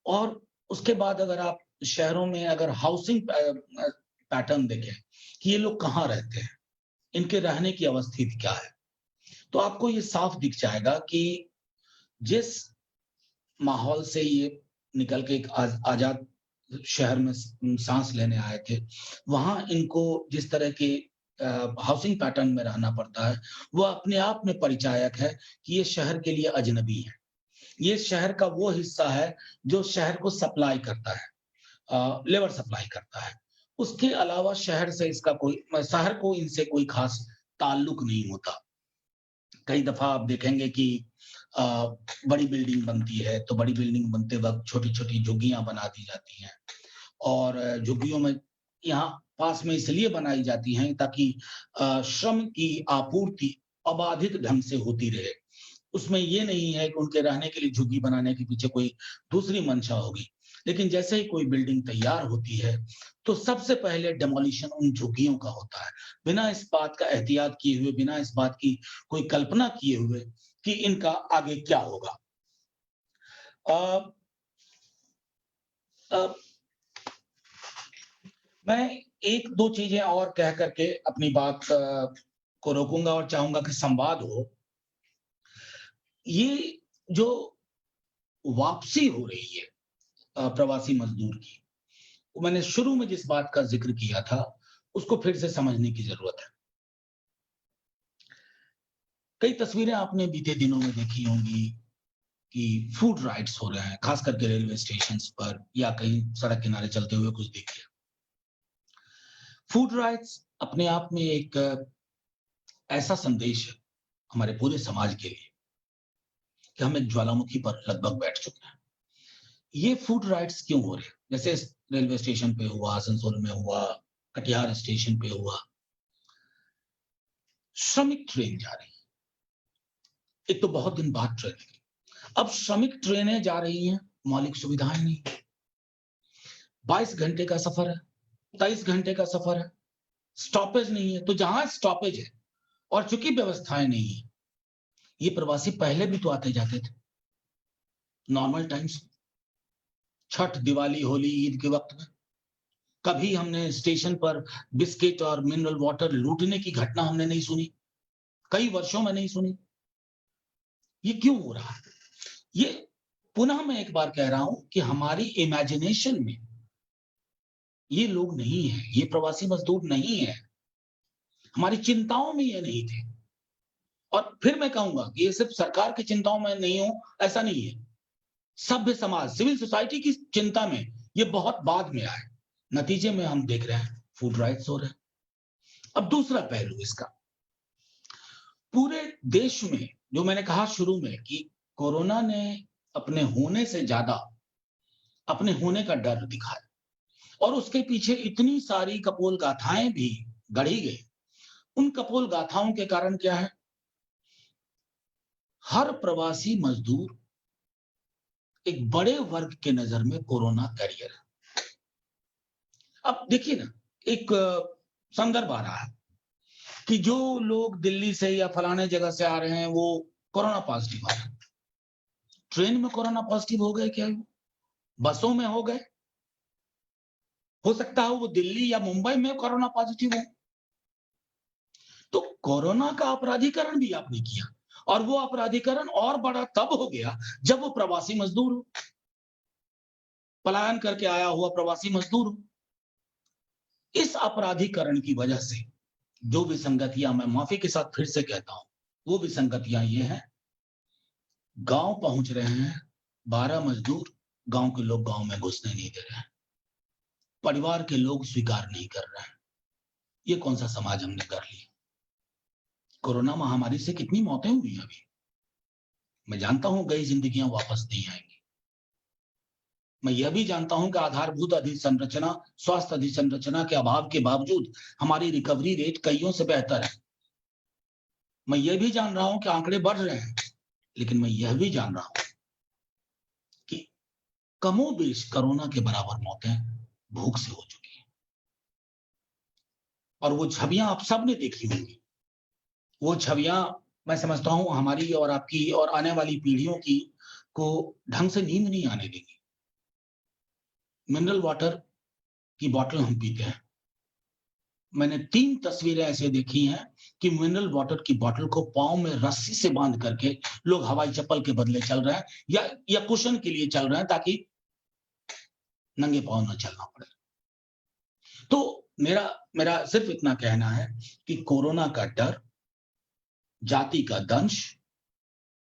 S1: और उसके बाद अगर आप शहरों में अगर हाउसिंग पैटर्न देखें कि ये लोग कहाँ रहते हैं, इनके रहने की अवस्थिति क्या है, तो आपको ये साफ दिख जाएगा कि जिस माहौल से ये निकल के एक आज़ाद शहर में साँस लेने आए थे, वहाँ इनको जिस तरह के हाउसिंग पैटर्न में रहना पड़ता है, वो अपने आप में परिचायक है कि ये शहर के लिए अजनबी है। ये शहर का वो हिस्सा है जो शहर को सप्लाई करता है, लेबर सप्लाई करता है। उसके अलावा शहर को इनसे कोई ख़ास ताल्लुक नहीं होता। कई दफ़ा आप देखेंगे कि अ, बड़ी बिल्डिंग बनती है, तो बड़ी बिल्डिंग बनते वक़्त छोटी-छोटी झुग्गियाँ बना दी जाती हैं और झुग्गियों में यहाँ पास में इसलिए बनाई जाती हैं ताकि श्रम की आपूर्ति अबाधित ढंग से होती रहे। उसमें ये नहीं है कि उनके रहने के लिए झुग्गी बनाने के पीछे कोई दूसरी मंशा होगी। लेकिन जैसे ही कोई बिल्डिंग तैयार होती है, तो सबसे पहले डेमोलिशन उन झुग्गियों का होता है। बिना इस बात का एहतियात किए हुए, बिना इस बात की कोई कल्पना किए हुए कि इनका आगे क्या होगा। अ अ, मैं 1-2 चीज़ें और कह कर के अपनी बात को रोकूँगा और चाहूँगा कि संवाद हो। ये जो वापसी हो रही है प्रवासी मज़दूर की, वो मैंने शुरू में जिस बात का ज़िक्र किया था, उसको फिर से समझने की ज़रूरत है। कई तस्वीरें आपने बीते दिनों में देखी होंगी कि फूड राइड्स हो रहे हैं, खास करके रेलवे स्टेशन पर या कहीं सड़क किनारे चलते हुए कुछ देख लिया। फूड राइड्स अपने आप में एक ऐसा संदेश है हमारे पूरे समाज के लिए कि हम एक ज्वालामुखी पर लगभग बैठ चुके हैं। ये फूड राइड्स क्यों हो रहे हैं? जैसे रेलवे स्टेशन पे हुआ, आसनसोल में हुआ, कटिहार स्टेशन पे हुआ। श्रमिक ट्रेन जा रही है। एक तो बहुत दिन बाद ट्रेन निकली। अब श्रमिक ट्रेनें जा रही हैं, मौलिक सुविधाएं नहीं। 22 घंटे का सफर है, 23 घंटे का सफर है, स्टॉपेज नहीं है। तो जहां स्टॉपेज है और चूंकि व्यवस्थाएं नहीं है, ये प्रवासी पहले भी तो आते जाते थे नॉर्मल टाइम्स, छठ, दिवाली, होली, ईद के वक्त में। कभी हमने स्टेशन पर बिस्किट और मिनरल वाटर लूटने की घटना हमने नहीं सुनी, कई वर्षों में नहीं सुनी। ये क्यों हो रहा है? ये पुनः मैं एक बार कह रहा हूं कि हमारी इमेजिनेशन में ये लोग नहीं है, ये प्रवासी मजदूर नहीं है, हमारी चिंताओं में ये नहीं थे। और फिर मैं कहूंगा कि ये सिर्फ सरकार की चिंताओं में नहीं हो, ऐसा नहीं है। सभ्य समाज, सिविल सोसाइटी की चिंता में ये बहुत बाद में आए। नतीजे में हम देख रहे हैं फूड राइट्स हो रहे हैं। अब दूसरा पहलू इसका, पूरे देश में जो मैंने कहा शुरू में कि कोरोना ने अपने होने से ज्यादा अपने होने का डर दिखाया और उसके पीछे इतनी सारी कपोल गाथाएं भी गढ़ी गई। उन कपोल गाथाओं के कारण क्या है? हर प्रवासी मजदूर एक बड़े वर्ग के नजर में कोरोना कैरियर है। अब देखिए ना, एक संदर्भ आ रहा है कि जो लोग दिल्ली से या फलाने जगह से आ रहे हैं वो कोरोना पॉजिटिव आ रहे हैं। ट्रेन में कोरोना पॉजिटिव हो गए क्या? बसों में हो गए? हो सकता है वो दिल्ली या मुंबई में कोरोना पॉजिटिव हो। तो कोरोना का अपराधीकरण भी आपने किया और वो अपराधीकरण और बड़ा तब हो गया जब वो प्रवासी मजदूर हो, पलायन करके आया हुआ प्रवासी मजदूर हो। इस अपराधीकरण की वजह से जो विसंगतियां, मैं माफी के साथ फिर से कहता हूं, वो विसंगतियां ये हैं, गांव पहुंच रहे हैं 12 मजदूर, गांव के लोग गांव में घुसने नहीं दे रहे हैं, परिवार के लोग स्वीकार नहीं कर रहे हैं। ये कौन सा समाज हमने कर लिया? कोरोना महामारी से कितनी मौतें हुई अभी, मैं जानता हूं गई जिंदगियां वापस नहीं आएंगी। मैं यह भी जानता हूं कि आधारभूत अधिसंरचना, स्वास्थ्य अधिसंरचना के अभाव के बावजूद हमारी रिकवरी रेट कईयों से बेहतर है। मैं यह भी जान रहा हूं कि आंकड़े बढ़ रहे हैं, लेकिन मैं यह भी जान रहा हूं कि कमोबेश कोरोना के बराबर मौतें भूख से हो चुकी हैं। और वो छवियां आप सबने देखी होंगी। वो छवियां मैं समझता हूं हमारी और आपकी और आने वाली पीढ़ियों की को ढंग से नींद नहीं आने देगी। मिनरल वाटर की बोतल हम पीते हैं। मैंने 3 तस्वीरें ऐसे देखी हैं कि मिनरल वाटर की बोतल को पाँव में रस्सी से बांध करके लोग हवाई चप्पल के बदले चल रहे हैं या कुशन के लिए चल रहे हैं ताकि नंगे पाँव ना चलना पड़े। तो मेरा मेरा सिर्फ इतना कहना है कि कोरोना का डर, जाति का दंश,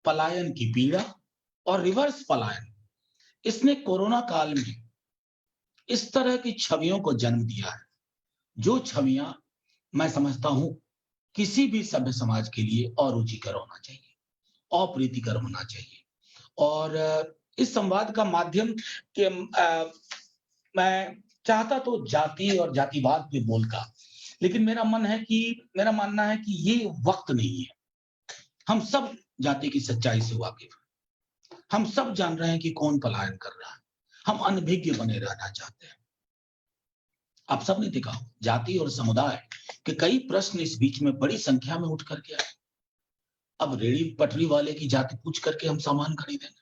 S1: पलायन की पीड़ा और रिवर्स पलायन, इसने कोरोना काल में इस तरह की छवियों को जन्म दिया है, जो छवियां मैं समझता हूं किसी भी सभ्य समाज के लिए अरुचिकर होना चाहिए, अप्रीतिकर होना चाहिए। और इस संवाद का माध्यम के मैं चाहता तो जाति और जातिवाद पे बोलता, लेकिन मेरा मेरा मानना है कि ये वक्त नहीं है। हम सब जाति की सच्चाई से वाकिफ हैं। हम सब जान रहे हैं कि कौन पलायन कर रहा है। हम अनभिज्ञ बने रहना चाहते हैं। आप सबने देखा हो, जाति और समुदाय के कई प्रश्न इस बीच में बड़ी संख्या में उठ करके आए। अब रेहड़ी पटरी वाले की जाति पूछ करके हम सामान खरीदेंगे,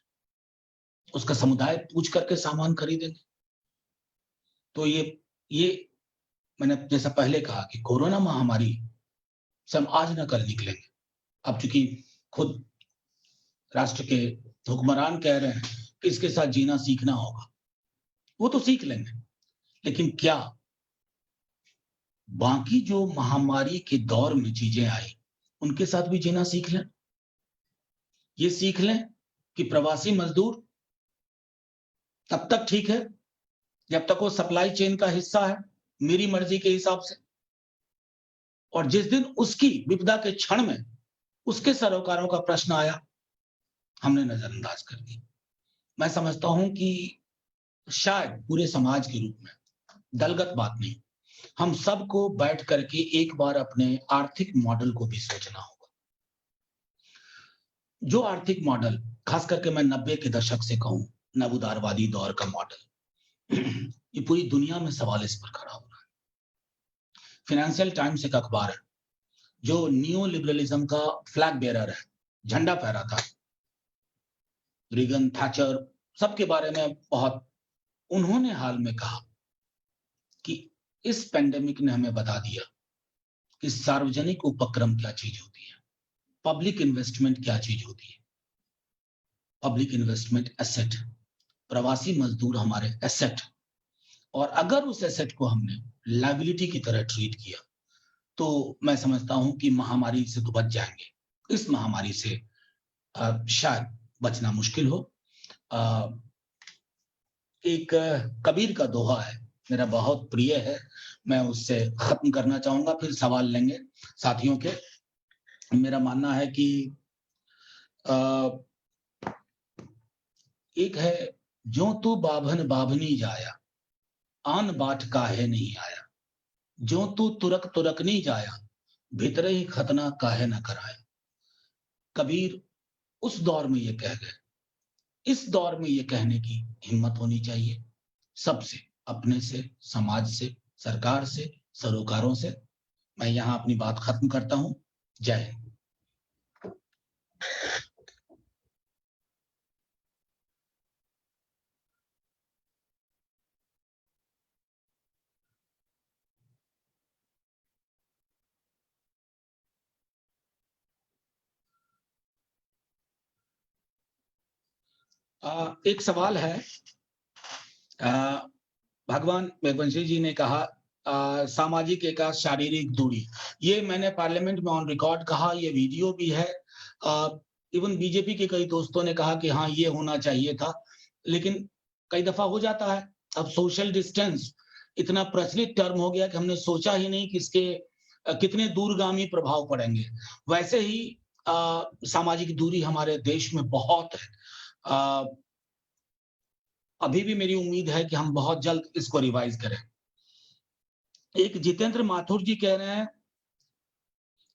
S1: उसका समुदाय पूछ करके सामान खरीदेंगे। तो ये मैंने जैसा पहले कहा कि कोरोना महामारी से हम आज न कल निकलेंगे। अब चूंकि खुद राष्ट्र के हुक्मरान कह रहे हैं कि इसके साथ जीना सीखना होगा, वो तो सीख लेंगे, लेकिन क्या बाकी जो महामारी के दौर में चीजें आई उनके साथ भी जीना सीख लें? ये सीख लें कि प्रवासी मजदूर तब तक ठीक है जब तक वो सप्लाई चेन का हिस्सा है, मेरी मर्जी के हिसाब से। और जिस दिन उसकी विपदा के क्षण में उसके सरोकारों का प्रश्न आया, हमने नजरअंदाज कर दी। मैं समझता हूं कि शायद पूरे समाज के रूप में, दलगत बात नहीं, हम सबको बैठ करके एक बार अपने आर्थिक मॉडल को भी सोचना होगा। जो आर्थिक मॉडल, खास करके मैं 90 के दशक से कहूं, नवउदारवादी दौर का मॉडल, ये पूरी दुनिया में सवाल इस पर खड़ा हो रहा है। फाइनेंशियल टाइम्स एक अखबार है जो नियो लिबरलिज्म का फ्लैग बेरर है, झंडा फहराता है। रीगन, थैचर, सबके बारे में बहुत। उन्होंने हाल में कहा कि इस पेंडेमिक ने हमें बता दिया कि सार्वजनिक उपक्रम क्या चीज होती है, पब्लिक इन्वेस्टमेंट क्या चीज होती है। पब्लिक इन्वेस्टमेंट एसेट, प्रवासी मजदूर हमारे एसेट, और अगर उस एसेट को हमने लायबिलिटी की तरह ट्रीट किया तो मैं समझता हूं कि महामारी से तो बच जाएंगे। इस महामारी से शायद बचना मुश्किल हो। एक कबीर का दोहा है, मेरा बहुत प्रिय है, मैं उससे खत्म करना चाहूंगा, फिर सवाल लेंगे साथियों के। मेरा मानना है कि एक है, जो तू बाभन बाभनी जाया, आन बाट काहे नहीं आया। जो तू तुरक तुरक नहीं जाया, भीतर ही खतना काहे न कराया। कबीर उस दौर में ये कह गए। इस दौर में ये कहने की हिम्मत होनी चाहिए सबसे, अपने से, समाज से, सरकार से, सरोकारों से। मैं यहां अपनी बात खत्म करता हूं। जय हिंद। एक सवाल है। भगवान मेघवंशी जी ने कहा सामाजिक एकास, शारीरिक दूरी। ये मैंने पार्लियामेंट में ऑन रिकॉर्ड कहा, ये वीडियो भी है। इवन बीजेपी के कई दोस्तों ने कहा कि हाँ ये होना चाहिए था, लेकिन कई दफा हो जाता है। अब सोशल डिस्टेंस इतना प्रचलित टर्म हो गया कि हमने सोचा ही नहीं कि इसके कितने दूरगामी प्रभाव पड़ेंगे। वैसे ही सामाजिक दूरी हमारे देश में बहुत है। अभी भी मेरी उम्मीद है कि हम बहुत जल्द इसको रिवाइज करें। एक जितेंद्र माथुर जी कह रहे हैं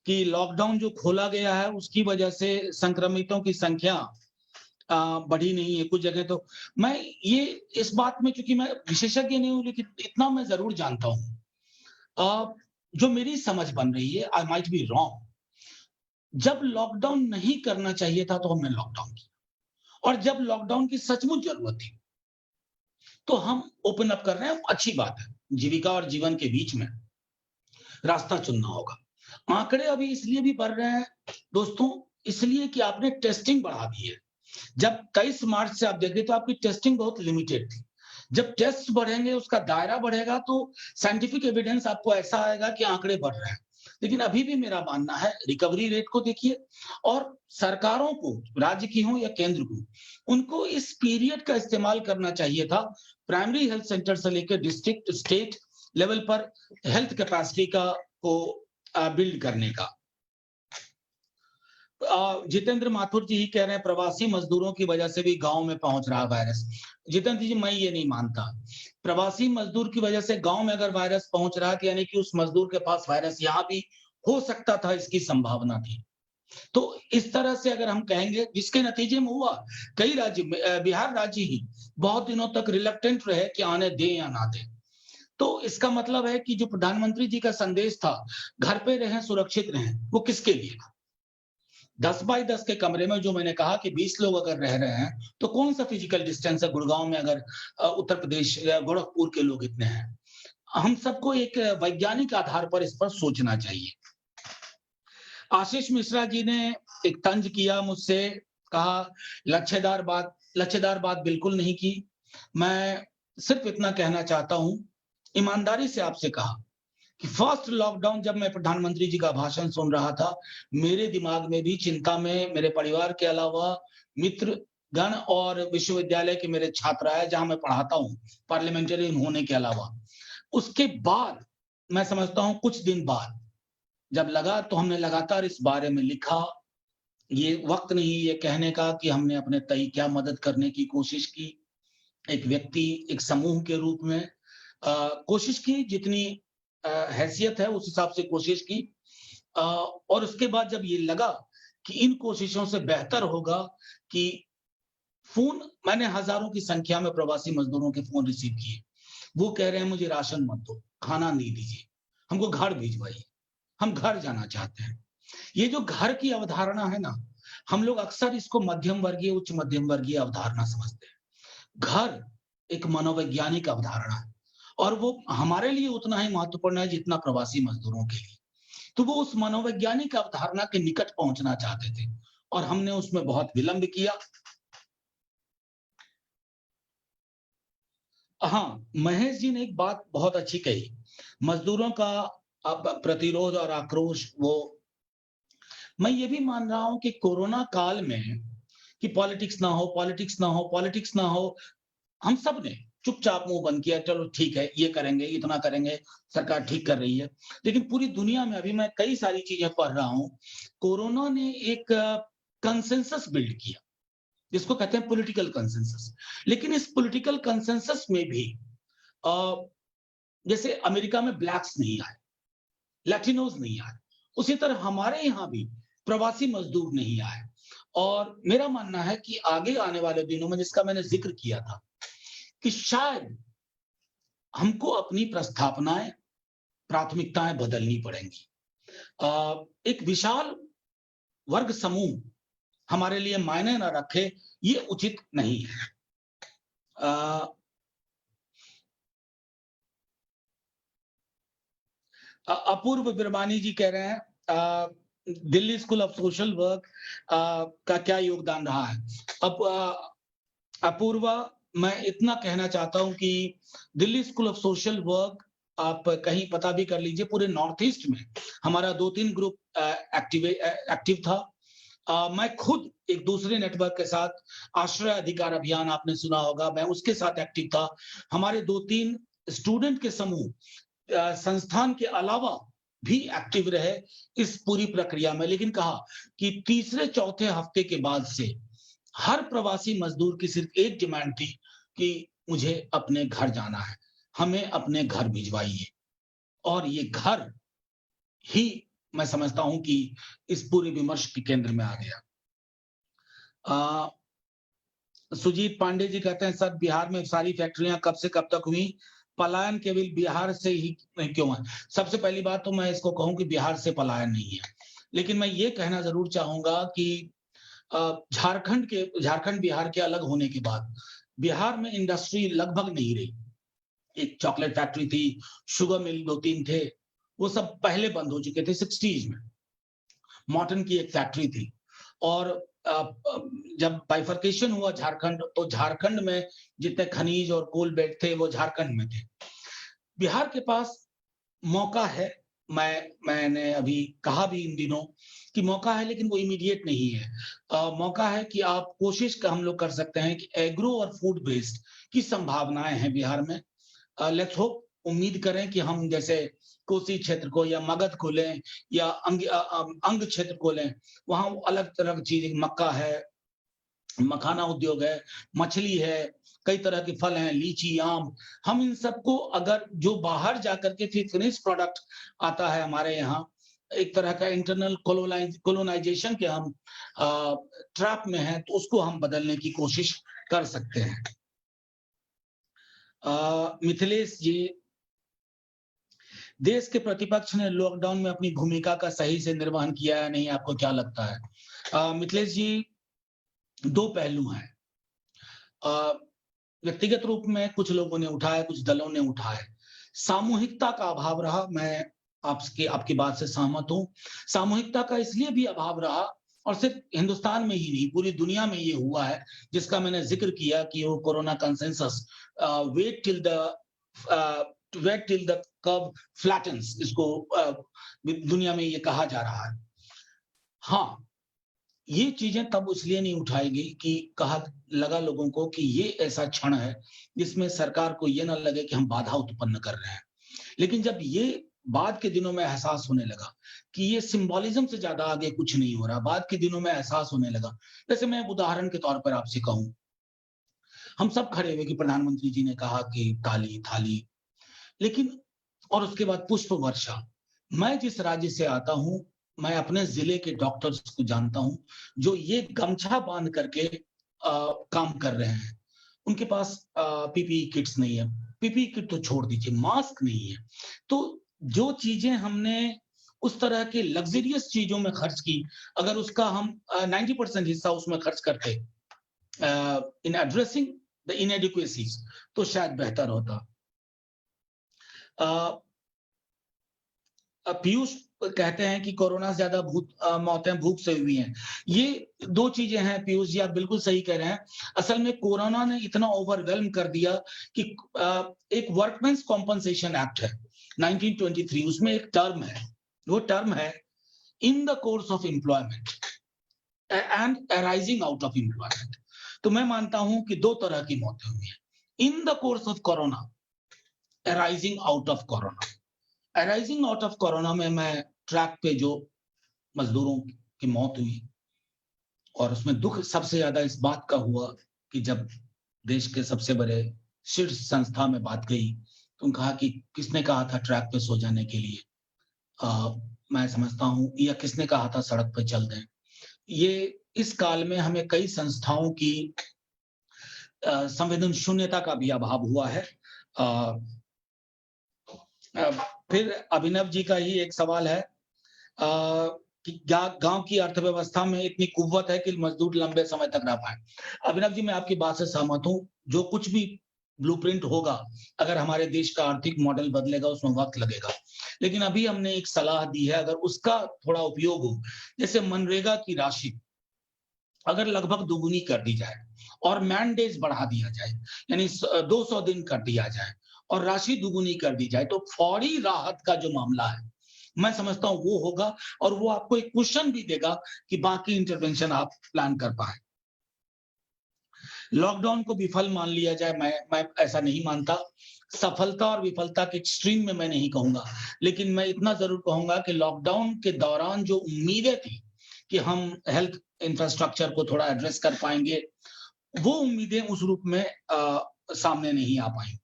S1: कि लॉकडाउन जो खोला गया है उसकी वजह से संक्रमितों की संख्या बढ़ी नहीं है कुछ जगह। तो मैं ये इस बात में, चूंकि मैं विशेषज्ञ नहीं हूं, लेकिन इतना मैं जरूर जानता हूं, जो मेरी समझ बन रही है, आई माइट बी रॉन्ग, जब लॉकडाउन नहीं करना चाहिए था तो हमने लॉकडाउन किया, और जब लॉकडाउन की सचमुच जरूरत थी तो हम ओपन अप कर रहे हैं। अच्छी बात है, जीविका और जीवन के बीच में रास्ता चुनना होगा। आंकड़े अभी इसलिए भी बढ़ रहे हैं दोस्तों, इसलिए कि आपने टेस्टिंग बढ़ा दी है। जब 23 मार्च से आप देखें तो आपकी टेस्टिंग बहुत लिमिटेड थी। जब टेस्ट बढ़ेंगे, उसका दायरा बढ़ेगा, तो साइंटिफिक एविडेंस आपको ऐसा आएगा कि आंकड़े बढ़ रहे हैं। लेकिन अभी भी मेरा मानना है, रिकवरी रेट को देखिए, और सरकारों को, राज्य की हो या केंद्र को, उनको इस पीरियड का इस्तेमाल करना चाहिए था प्राइमरी हेल्थ सेंटर से लेकर डिस्ट्रिक्ट, स्टेट लेवल पर हेल्थ कैपेसिटी को बिल्ड करने का। जितेंद्र माथुर जी ही कह रहे हैं प्रवासी मजदूरों की वजह से भी गांव में पहुंच रहा वायरस। जितेंद्र जी, मैं ये नहीं मानता। प्रवासी मजदूर की वजह से गांव में अगर वायरस पहुंच रहा है, यानी कि उस मजदूर के पास वायरस यहाँ भी हो सकता था, इसकी संभावना थी। तो इस तरह से अगर हम कहेंगे, जिसके नतीजे में हुआ, कई राज्य में, बिहार राज्य ही बहुत दिनों तक रिलक्टेंट रहे कि आने दें या ना दें। तो इसका मतलब है कि जो प्रधानमंत्री जी का संदेश था, घर पे रहें, सुरक्षित रहें, वो किसके लिए था? 10 बाई 10 के कमरे में जो मैंने कहा कि 20 लोग अगर रह रहे हैं, तो कौन सा फिजिकल डिस्टेंस है? गुड़गांव में अगर उत्तर प्रदेश या गोरखपुर के लोग इतने हैं। हम सबको एक वैज्ञानिक आधार पर इस पर सोचना चाहिए। आशीष मिश्रा जी ने एक तंज किया मुझसे, कहा लच्छेदार बात बिल्कुल नहीं की। मैं सिर्फ इतना कहना चाहता हूं, ईमानदारी से आपसे कहा कि फर्स्ट लॉकडाउन जब मैं प्रधानमंत्री जी का भाषण सुन रहा था, मेरे दिमाग में भी चिंता में मेरे परिवार के अलावा मित्र गण और विश्वविद्यालय के मेरे छात्र आए जहाँ मैं पढ़ाता हूँ, पार्लियामेंटेरियन होने के अलावा। उसके बाद मैं समझता हूँ कुछ दिन बाद जब लगा तो हमने लगातार इस बारे में लिखा। ये वक़्त नहीं ये कहने का कि हमने अपने तय क्या मदद करने की कोशिश की। एक व्यक्ति, एक समूह के रूप में कोशिश की जितनी हैसियत है उस हिसाब से कोशिश की। और उसके बाद जब ये लगा कि इन कोशिशों से बेहतर होगा कि फ़ोन मैंने हज़ारों की संख्या में प्रवासी मज़दूरों के फ़ोन रिसीव किए। वो कह रहे हैं मुझे राशन मत दो, खाना नहीं दीजिए, हमको घर भिजवाइए, हम घर जाना चाहते हैं। ये जो घर की अवधारणा है ना, हम लोग अक्सर इसको मध्यम वर्गीय, उच्च मध्यम वर्गीय अवधारणा समझते हैं। घर एक मनोवैज्ञानिक अवधारणा है और वो हमारे लिए उतना ही महत्वपूर्ण है जितना प्रवासी मज़दूरों के लिए। तो वो उस मनोवैज्ञानिक अवधारणा के निकट पहुँचना चाहते थे और हमने उसमें बहुत विलंब किया। हाँ, महेश जी ने एक बात बहुत अच्छी कही। मज़दूरों का अब प्रतिरोध और आक्रोश वो मैं ये भी मान रहा हूँ कि कोरोना काल में कि पॉलिटिक्स ना हो, पॉलिटिक्स ना हो, पॉलिटिक्स ना हो, हम सब ने चुपचाप मुँह बंद किया, चलो ठीक है, ये करेंगे, इतना करेंगे, सरकार ठीक कर रही है। लेकिन पूरी दुनिया में अभी मैं कई सारी चीज़ें पढ़ रहा हूँ, कोरोना ने एक कंसेंसस बिल्ड किया, जिसको कहते हैं पॉलिटिकल कंसेंसस। लेकिन इस पॉलिटिकल कंसेंसस में भी अ, जैसे अमेरिका में ब्लैक्स नहीं आए, लैटिनोज़ नहीं आए, उसी तरह हमारे यहाँ भी प्रवासी मज़दूर नहीं आए। और मेरा मानना है कि आगे आने वाले दिनों में जिसका मैंने ज़िक्र किया था, कि शायद हमको अपनी प्रस्थापनाएँ, प्राथमिकताएँ बदलनी पड़ेंगी। एक विशाल वर्ग समूह हमारे लिए मायने ना रखे, ये उचित नहीं है। अ, अपूर्व बिरबानी जी कह रहे हैं Delhi school of social work का क्या योगदान रहा है? अब अपूर्वा, मैं इतना कहना चाहता हूँ कि Delhi school of social work आप कहीं पता भी कर लीजिए, पूरे नॉर्थ ईस्ट में हमारा 2-3 ग्रुप एक्टिव था। मैं खुद एक दूसरे नेटवर्क के साथ आश्रय अधिकार अभियान आपने सुना होगा, मैं उसके साथ एक्टिव था। हमारे 2-3 स्टूडेंट के समूह संस्थान के अलावा भी एक्टिव रहे इस पूरी प्रक्रिया में। लेकिन कहा कि तीसरे-चौथे हफ्ते के बाद से हर प्रवासी मज़दूर की सिर्फ एक डिमांड थी कि मुझे अपने घर जाना है, हमें अपने घर भिजवाइए। और ये घर ही मैं समझता हूँ कि इस पूरे विमर्श के केंद्र में आ गया। अ, सुजीत पांडे जी कहते हैं सर बिहार में सारी फैक्ट्रियां कब से कब तक हुई? पलायन केवल बिहार से ही क्यों है? सबसे पहली बात तो मैं इसको कहूँ कि बिहार से पलायन नहीं है। लेकिन मैं ये कहना ज़रूर चाहूँगा कि झारखंड बिहार के अलग होने के बाद बिहार में इंडस्ट्री लगभग नहीं रही। एक चॉकलेट फैक्ट्री थी, शुगर मिल 2-3 थे, वो सब पहले बंद हो चुके थे 60s में। मॉर्टन की एक फैक्ट्री थी और अ, अ, जब बाइफरकेशन हुआ झारखंड, तो झारखंड में जितने खनिज और कोल बेल्ट थे, वो झारखंड में थे। बिहार के पास मौका है, मैंने अभी कहा भी इन दिनों कि मौका है लेकिन वो इमीडिएट नहीं है। मौका है कि आप कोशिश क हम लोग कर सकते हैं कि एग्रो और फूड बेस्ड की संभावनाएँ हैं बिहार में। लेट्स होप उम्मीद करें कि हम जैसे कोसी क्षेत्र को या मगध को लें या अंग क्षेत्र को लें, वहाँ अलग-तरह की चीज़ें मक्का है, मखाना उद्योग है, मछली है, कई तरह के फल हैं, लीची, आम। हम इन सबको अगर जो बाहर जाकर के फिर फिनिश प्रोडक्ट आता है हमारे यहाँ, एक तरह का इंटरनल कोलोनाइज़ेशन के हम ट्रैप में हैं, तो उसको हम बदलने की कोशिश कर सकते हैं। मिथिलेश जी, देश के प्रतिपक्ष ने लॉकडाउन में अपनी भूमिका का सही से निर्वहन किया या नहीं, आपको क्या लगता है? मिथिलेश जी, 2 पहलू हैं। अ, व्यक्तिगत रूप में कुछ लोगों ने उठाए, कुछ दलों ने उठाए। सामूहिकता का अभाव रहा, मैं आपकी आपकी बात से सहमत हूँ। सामूहिकता का इसलिए भी अभाव रहा और सिर्फ़ हिंदुस्तान में ही नहीं, पूरी दुनिया में ये हुआ है, जिसका मैंने ज़िक्र किया कि वो corona consensus uh, wait till the uh, wait till the curve flattens इसको दुनिया में ये कहा जा रहा है। हाँ, ये चीजें तब इसलिए नहीं उठाई गई कि कहा लगा लोगों को कि ये ऐसा क्षण है जिसमें सरकार को ये ना लगे कि हम बाधा उत्पन्न कर रहे हैं। लेकिन जब ये बाद के दिनों में एहसास होने लगा कि ये सिंबोलिज्म से ज्यादा आगे कुछ नहीं हो रहा, बाद के दिनों में एहसास होने लगा। जैसे मैं उदाहरण के तौर पर आपसे कहूँ, हम सब खड़े हुए कि प्रधानमंत्री जी ने कहा कि ताली, थाली, लेकिन और उसके बाद पुष्प वर्षा। मैं जिस राज्य से आता हूँ, मैं अपने ज़िले के डॉक्टर्स को जानता हूँ, जो ये गमछा बाँध करके काम कर रहे हैं। उनके पास पीपीई किट्स नहीं है। पीपीई किट तो छोड़ दीजिए, मास्क नहीं है। तो जो चीज़ें हमने उस तरह के लग्ज़रियस चीज़ों में खर्च की, अगर उसका हम 90% हिस्सा उसमें खर्च करते इन एड्रेसिंग द इनएडिक्वेसीज़, तो शायद बेहतर होता। अ पीयूष कहते हैं कि कोरोना से ज़्यादा मौतें भूख से हुई हैं। ये 2 चीज़ें हैं पीयूष जी, आप बिल्कुल सही कह रहे हैं। असल में कोरोना ने इतना ओवरवेल्म कर दिया कि एक वर्कमेन्स कॉम्पेंसेशन एक्ट है 1923, उसमें एक टर्म है। वो टर्म है in the course of employment and arising out of employment. तो मैं मानता हूँ कि 2 तरह की मौतें हुई हैं। In the course of corona, arising out of corona. Arising out of corona में मैं ट्रैक पे जो मजदूरों की मौत हुई और उसमें दुःख सबसे ज़्यादा इस बात का हुआ कि जब देश के सबसे बड़े शीर्ष संस्था में बात गई, तो उन्होंने कहा कि किसने कहा था ट्रैक पे सो जाने के लिए? मैं समझता हूँ या किसने कहा था सड़क पे चल दें? ये इस काल में हमें कई संस्थाओं की संवेदन शून्यता का भी अभाव हुआ है। अ अ, फिर अभिनव जी का ही एक सवाल है कि गाँव की अर्थव्यवस्था में इतनी कुव्वत है कि मजदूर लंबे समय तक रह पाएँ। अभिनव जी, मैं आपकी बात से सहमत हूँ। जो कुछ भी ब्लूप्रिंट होगा, अगर हमारे देश का आर्थिक मॉडल बदलेगा, उसमें वक़्त लगेगा। लेकिन अभी हमने एक सलाह दी है, अगर उसका थोड़ा उपयोग हो, जैसे मनरेगा की राशि अगर लगभग दुगुनी कर दी जाए और मैन डेज़ बढ़ा दिया जाए, यानी 200 दिन कर दिया जाए और राशि दुगुनी कर दी जाए, तो फौरी राहत का जो मामला है, मैं समझता हूँ वो होगा और वो आपको एक कुशन भी देगा कि बाकी इंटरवेंशन आप प्लान कर पाएँ। लॉकडाउन को विफल मान लिया जाए, मैं ऐसा नहीं मानता। सफलता और विफलता के एक्सट्रीम में मैं नहीं कहूँगा, लेकिन मैं इतना ज़रूर कहूँगा कि लॉकडाउन के दौरान जो उम्मीदें थी कि हम हेल्थ इंफ्रास्ट्रक्चर को थोड़ा एड्रेस कर पाएँगे, वो उम्मीदें उस रूप में सामने नहीं आ पाईं।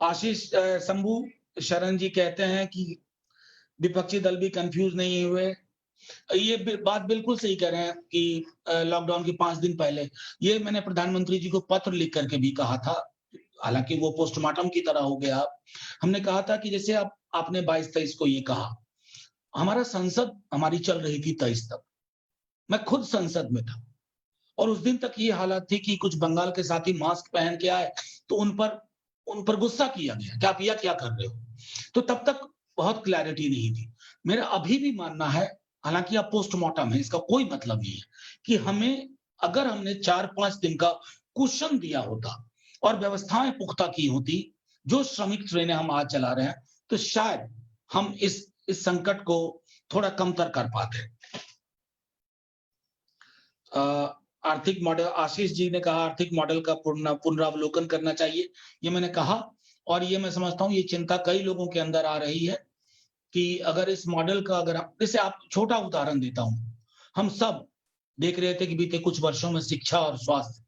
S1: आशीष शंभू शरण जी कहते हैं कि विपक्षी दल भी कन्फ्यूज़ नहीं हुए। ये बात बिल्कुल सही कह रहे हैं कि लॉकडाउन के 5 दिन पहले ये मैंने प्रधानमंत्री जी को पत्र लिख करके भी कहा था। हालाँकि वो पोस्टमार्टम की तरह हो गया। हमने कहा था कि जैसे आपने 22-23 को ये कहा, हमारा संसद हमारी चल रही थी 23 तक। मैं खुद संसद में था और उस दिन तक ये हालत थी कि कुछ बंगाल के साथी मास्क पहन के आए, तो उन पर गुस्सा किया गया कि आप यह क्या कर रहे हो? तो तब तक बहुत क्लैरिटी नहीं थी। मेरा अभी भी मानना है, हालाँकि अब पोस्टमार्टम है, इसका कोई मतलब नहीं है, कि अगर हमने 4-5 दिन का कुशन दिया होता और व्यवस्थाएँ पुख्ता की होती, जो श्रमिक ट्रेनें हम आज चला रहे हैं, तो शायद हम इस संकट को थोड़ा कमतर कर पाते। अ, आर्थिक मॉडल आशीष जी ने कहा आर्थिक मॉडल का पुनरावलोकन करना चाहिए। ये मैंने कहा और ये मैं समझता हूँ ये चिंता कई लोगों के अंदर आ रही है कि अगर इस मॉडल का अगर आप जैसे आप छोटा उदाहरण देता हूँ। हम सब देख रहे थे कि बीते कुछ वर्षों में शिक्षा और स्वास्थ्य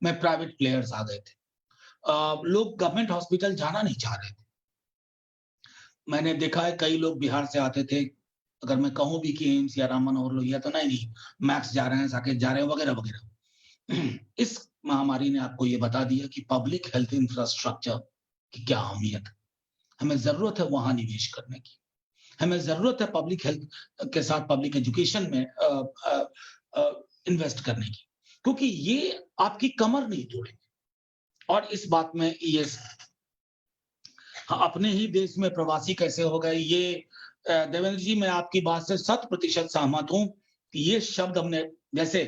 S1: में प्राइवेट प्लेयर्स आ गए थे। लोग गवर्नमेंट हॉस्पिटल जाना नहीं चाह रहे थे। मैंने देखा है कई लोग बिहार से आते थे। अगर मैं कहूँ भी कि एम्स या राम मनोहर लोहिया तो नहीं, मैक्स जा रहे हैं, साकेत जा रहे हैं वगैरह-वगैरह। इस महामारी ने आपको ये बता दिया कि पब्लिक हेल्थ इंफ्रास्ट्रक्चर की क्या अहमियत है। हमें ज़रूरत है वहाँ निवेश करने की। हमें ज़रूरत है पब्लिक हेल्थ के साथ पब्लिक एजुकेशन में इन्वेस्ट करने की। क्योंकि ये आपकी कमर नहीं तोड़ेंगे और इस बात में ये हाँ, अपने ही देश में प्रवासी कैसे हो गए ये देवेंद्र जी, मैं आपकी बात से शत प्रतिशत सहमत हूँ कि ये शब्द हमने जैसे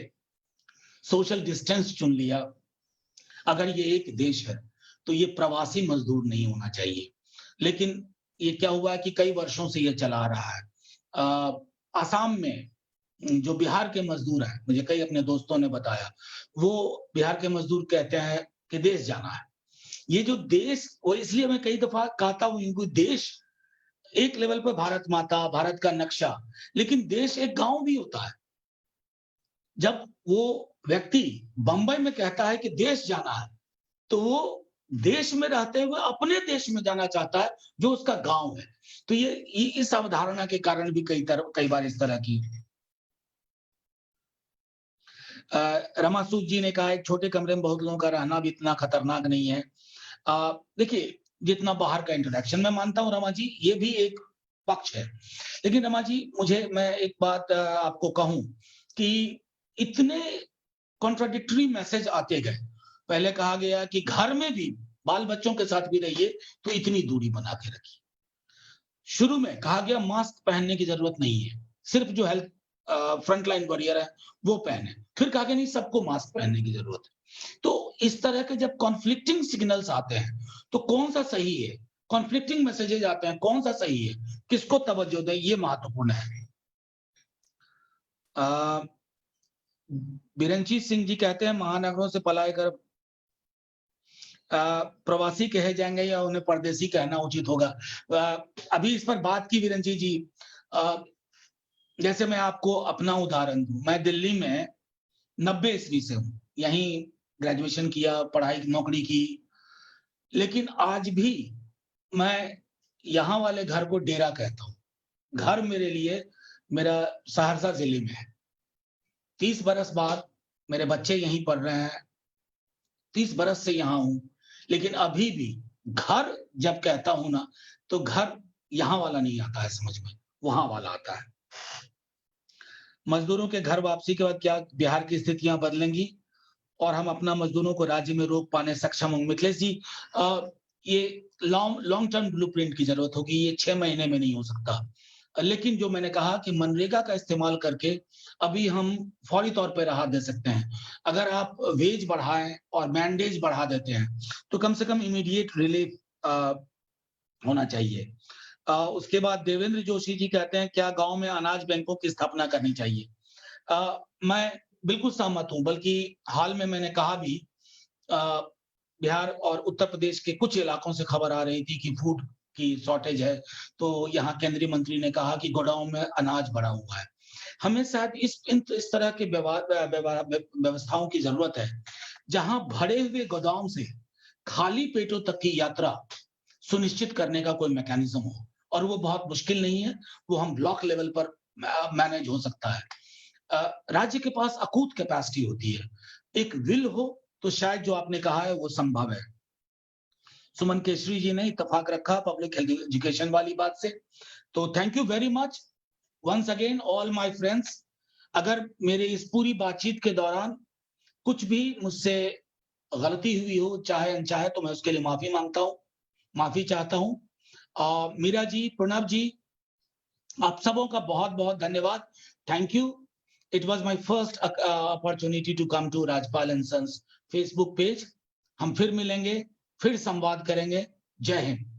S1: सोशल डिस्टेंस चुन लिया। अगर ये एक देश है, तो ये प्रवासी मज़दूर नहीं होना चाहिए। लेकिन ये क्या हुआ है कि कई वर्षों से ये चला आ रहा है। आसाम में जो बिहार के मजदूर हैं, मुझे कई अपने दोस्तों ने बताया, वो बिहार के मजदूर कहते हैं कि देश जाना है। ये जो देश, और इसलिए मैं कई दफा कहता हूँ इनको, देश एक लेवल पे भारत माता, भारत का नक्शा, लेकिन देश एक गाँव भी होता है। जब वो व्यक्ति बंबई में कहता है कि देश जाना है, तो वो देश में रहते हुए अपने देश में जाना चाहता है, जो उसका गाँव है। तो ये इस अवधारणा के कारण भी कई बार इस तरह की रमा सूद जी ने कहा, एक छोटे कमरे में बहुत लोगों का रहना भी इतना खतरनाक नहीं है। देखिए, जितना बाहर का इंटरेक्शन, मैं मानता हूँ रमा जी, ये भी एक पक्ष है। लेकिन रमा जी, मैं एक बात आपको कहूँ कि इतने कॉन्ट्राडिक्टरी मैसेज आते गए। पहले कहा गया कि घर में भी बाल-बच्चों के साथ भी रहिए, तो इतनी दूरी बना के रखिए। शुरू में कहा गया मास्क पहनने की जरूरत नहीं है, सिर्फ जो हेल्थ फ्रंट लाइन वॉरियर है वो पहने। फिर कहा गया नहीं, सबको मास्क पहनने की जरूरत है। तो इस तरह के जब कॉन्फ्लिक्टिंग सिग्नल्स आते हैं, तो कौन सा सही है? कॉन्फ्लिक्टिंग मैसेजेज आते हैं, कौन सा सही है, किसको तवज्जो दें, ये महत्वपूर्ण है। बिरंजीत सिंह जी कहते हैं, महानगरों से पलायन कर प्रवासी कहे जाएंगे या उन्हें परदेसी कहना उचित होगा? अभी इस पर बात की विरंजी जी। जैसे मैं आपको अपना उदाहरण दूं, मैं दिल्ली में 90 ईस्वी से हूँ, यहीं ग्रेजुएशन किया, पढ़ाई नौकरी की, लेकिन आज भी मैं यहाँ वाले घर को डेरा कहता हूँ। घर मेरे लिए मेरा सहरसा जिले में है। 30 बरस बाद मेरे बच्चे यहीं पढ़ रहे हैं, 30 बरस से यहाँ हूँ, लेकिन अभी भी घर जब कहता हूँ ना, तो घर यहाँ वाला नहीं आता है समझ में, वहाँ वाला आता है। मजदूरों के घर वापसी के बाद क्या बिहार की स्थितियां बदलेंगी और हम अपना मजदूरों को राज्य में रोक पाने सक्षम होंगे? मिथिलेश जी, ये लॉन्ग टर्म ब्लूप्रिंट की जरूरत होगी, ये 6 महीने में नहीं हो सकता। लेकिन जो मैंने कहा कि मनरेगा का इस्तेमाल करके अभी हम फौरी तौर पे राहत दे सकते हैं। अगर आप वेज बढ़ाएं और मैंडेज बढ़ा देते हैं, तो कम से कम इमीडिएट रिलीफ होना चाहिए। उसके बाद देवेंद्र जोशी जी कहते हैं, क्या गांव में अनाज बैंकों की स्थापना करनी चाहिए? मैं बिल्कुल सहमत हूं, बल्कि हाल में मैंने कहा भी, अ, बिहार और उत्तर प्रदेश के कुछ इलाकों से खबर आ रही थी कि फूड की शॉर्टेज है, तो यहाँ केंद्रीय मंत्री ने कहा कि गोडाउन में अनाज भरा हुआ है। हमें शायद इस तरह के व्यवस्थाओं की जरूरत है, जहां भरे हुए गोदाम से खाली पेटों तक की यात्रा सुनिश्चित करने का कोई मैकेनिज्म हो, और वो बहुत मुश्किल नहीं है, वो हम ब्लॉक लेवल पर मैनेज हो सकता है। राज्य के पास अकूत कैपेसिटी होती है, एक विल हो तो शायद जो आपने कहा है वो संभव है। सुमन केसरी जी ने इत्तेफाक रखा पब्लिक हेल्थ एजुकेशन वाली बात से, तो thank you very much once again all my friends. अगर मेरे इस पूरी बातचीत के दौरान कुछ भी मुझसे गलती हुई हो, चाहे अनचाहे, तो मैं उसके लिए माफी मांगता हूँ, माफी चाहता हूँ। मीरा जी, प्रणव जी, आप सबों का बहुत-बहुत धन्यवाद। Thank you. It was my first opportunity to come to Rajpal and Sons Facebook page. हम फिर मिलेंगे, फिर संवाद करेंगे। जय हिंद।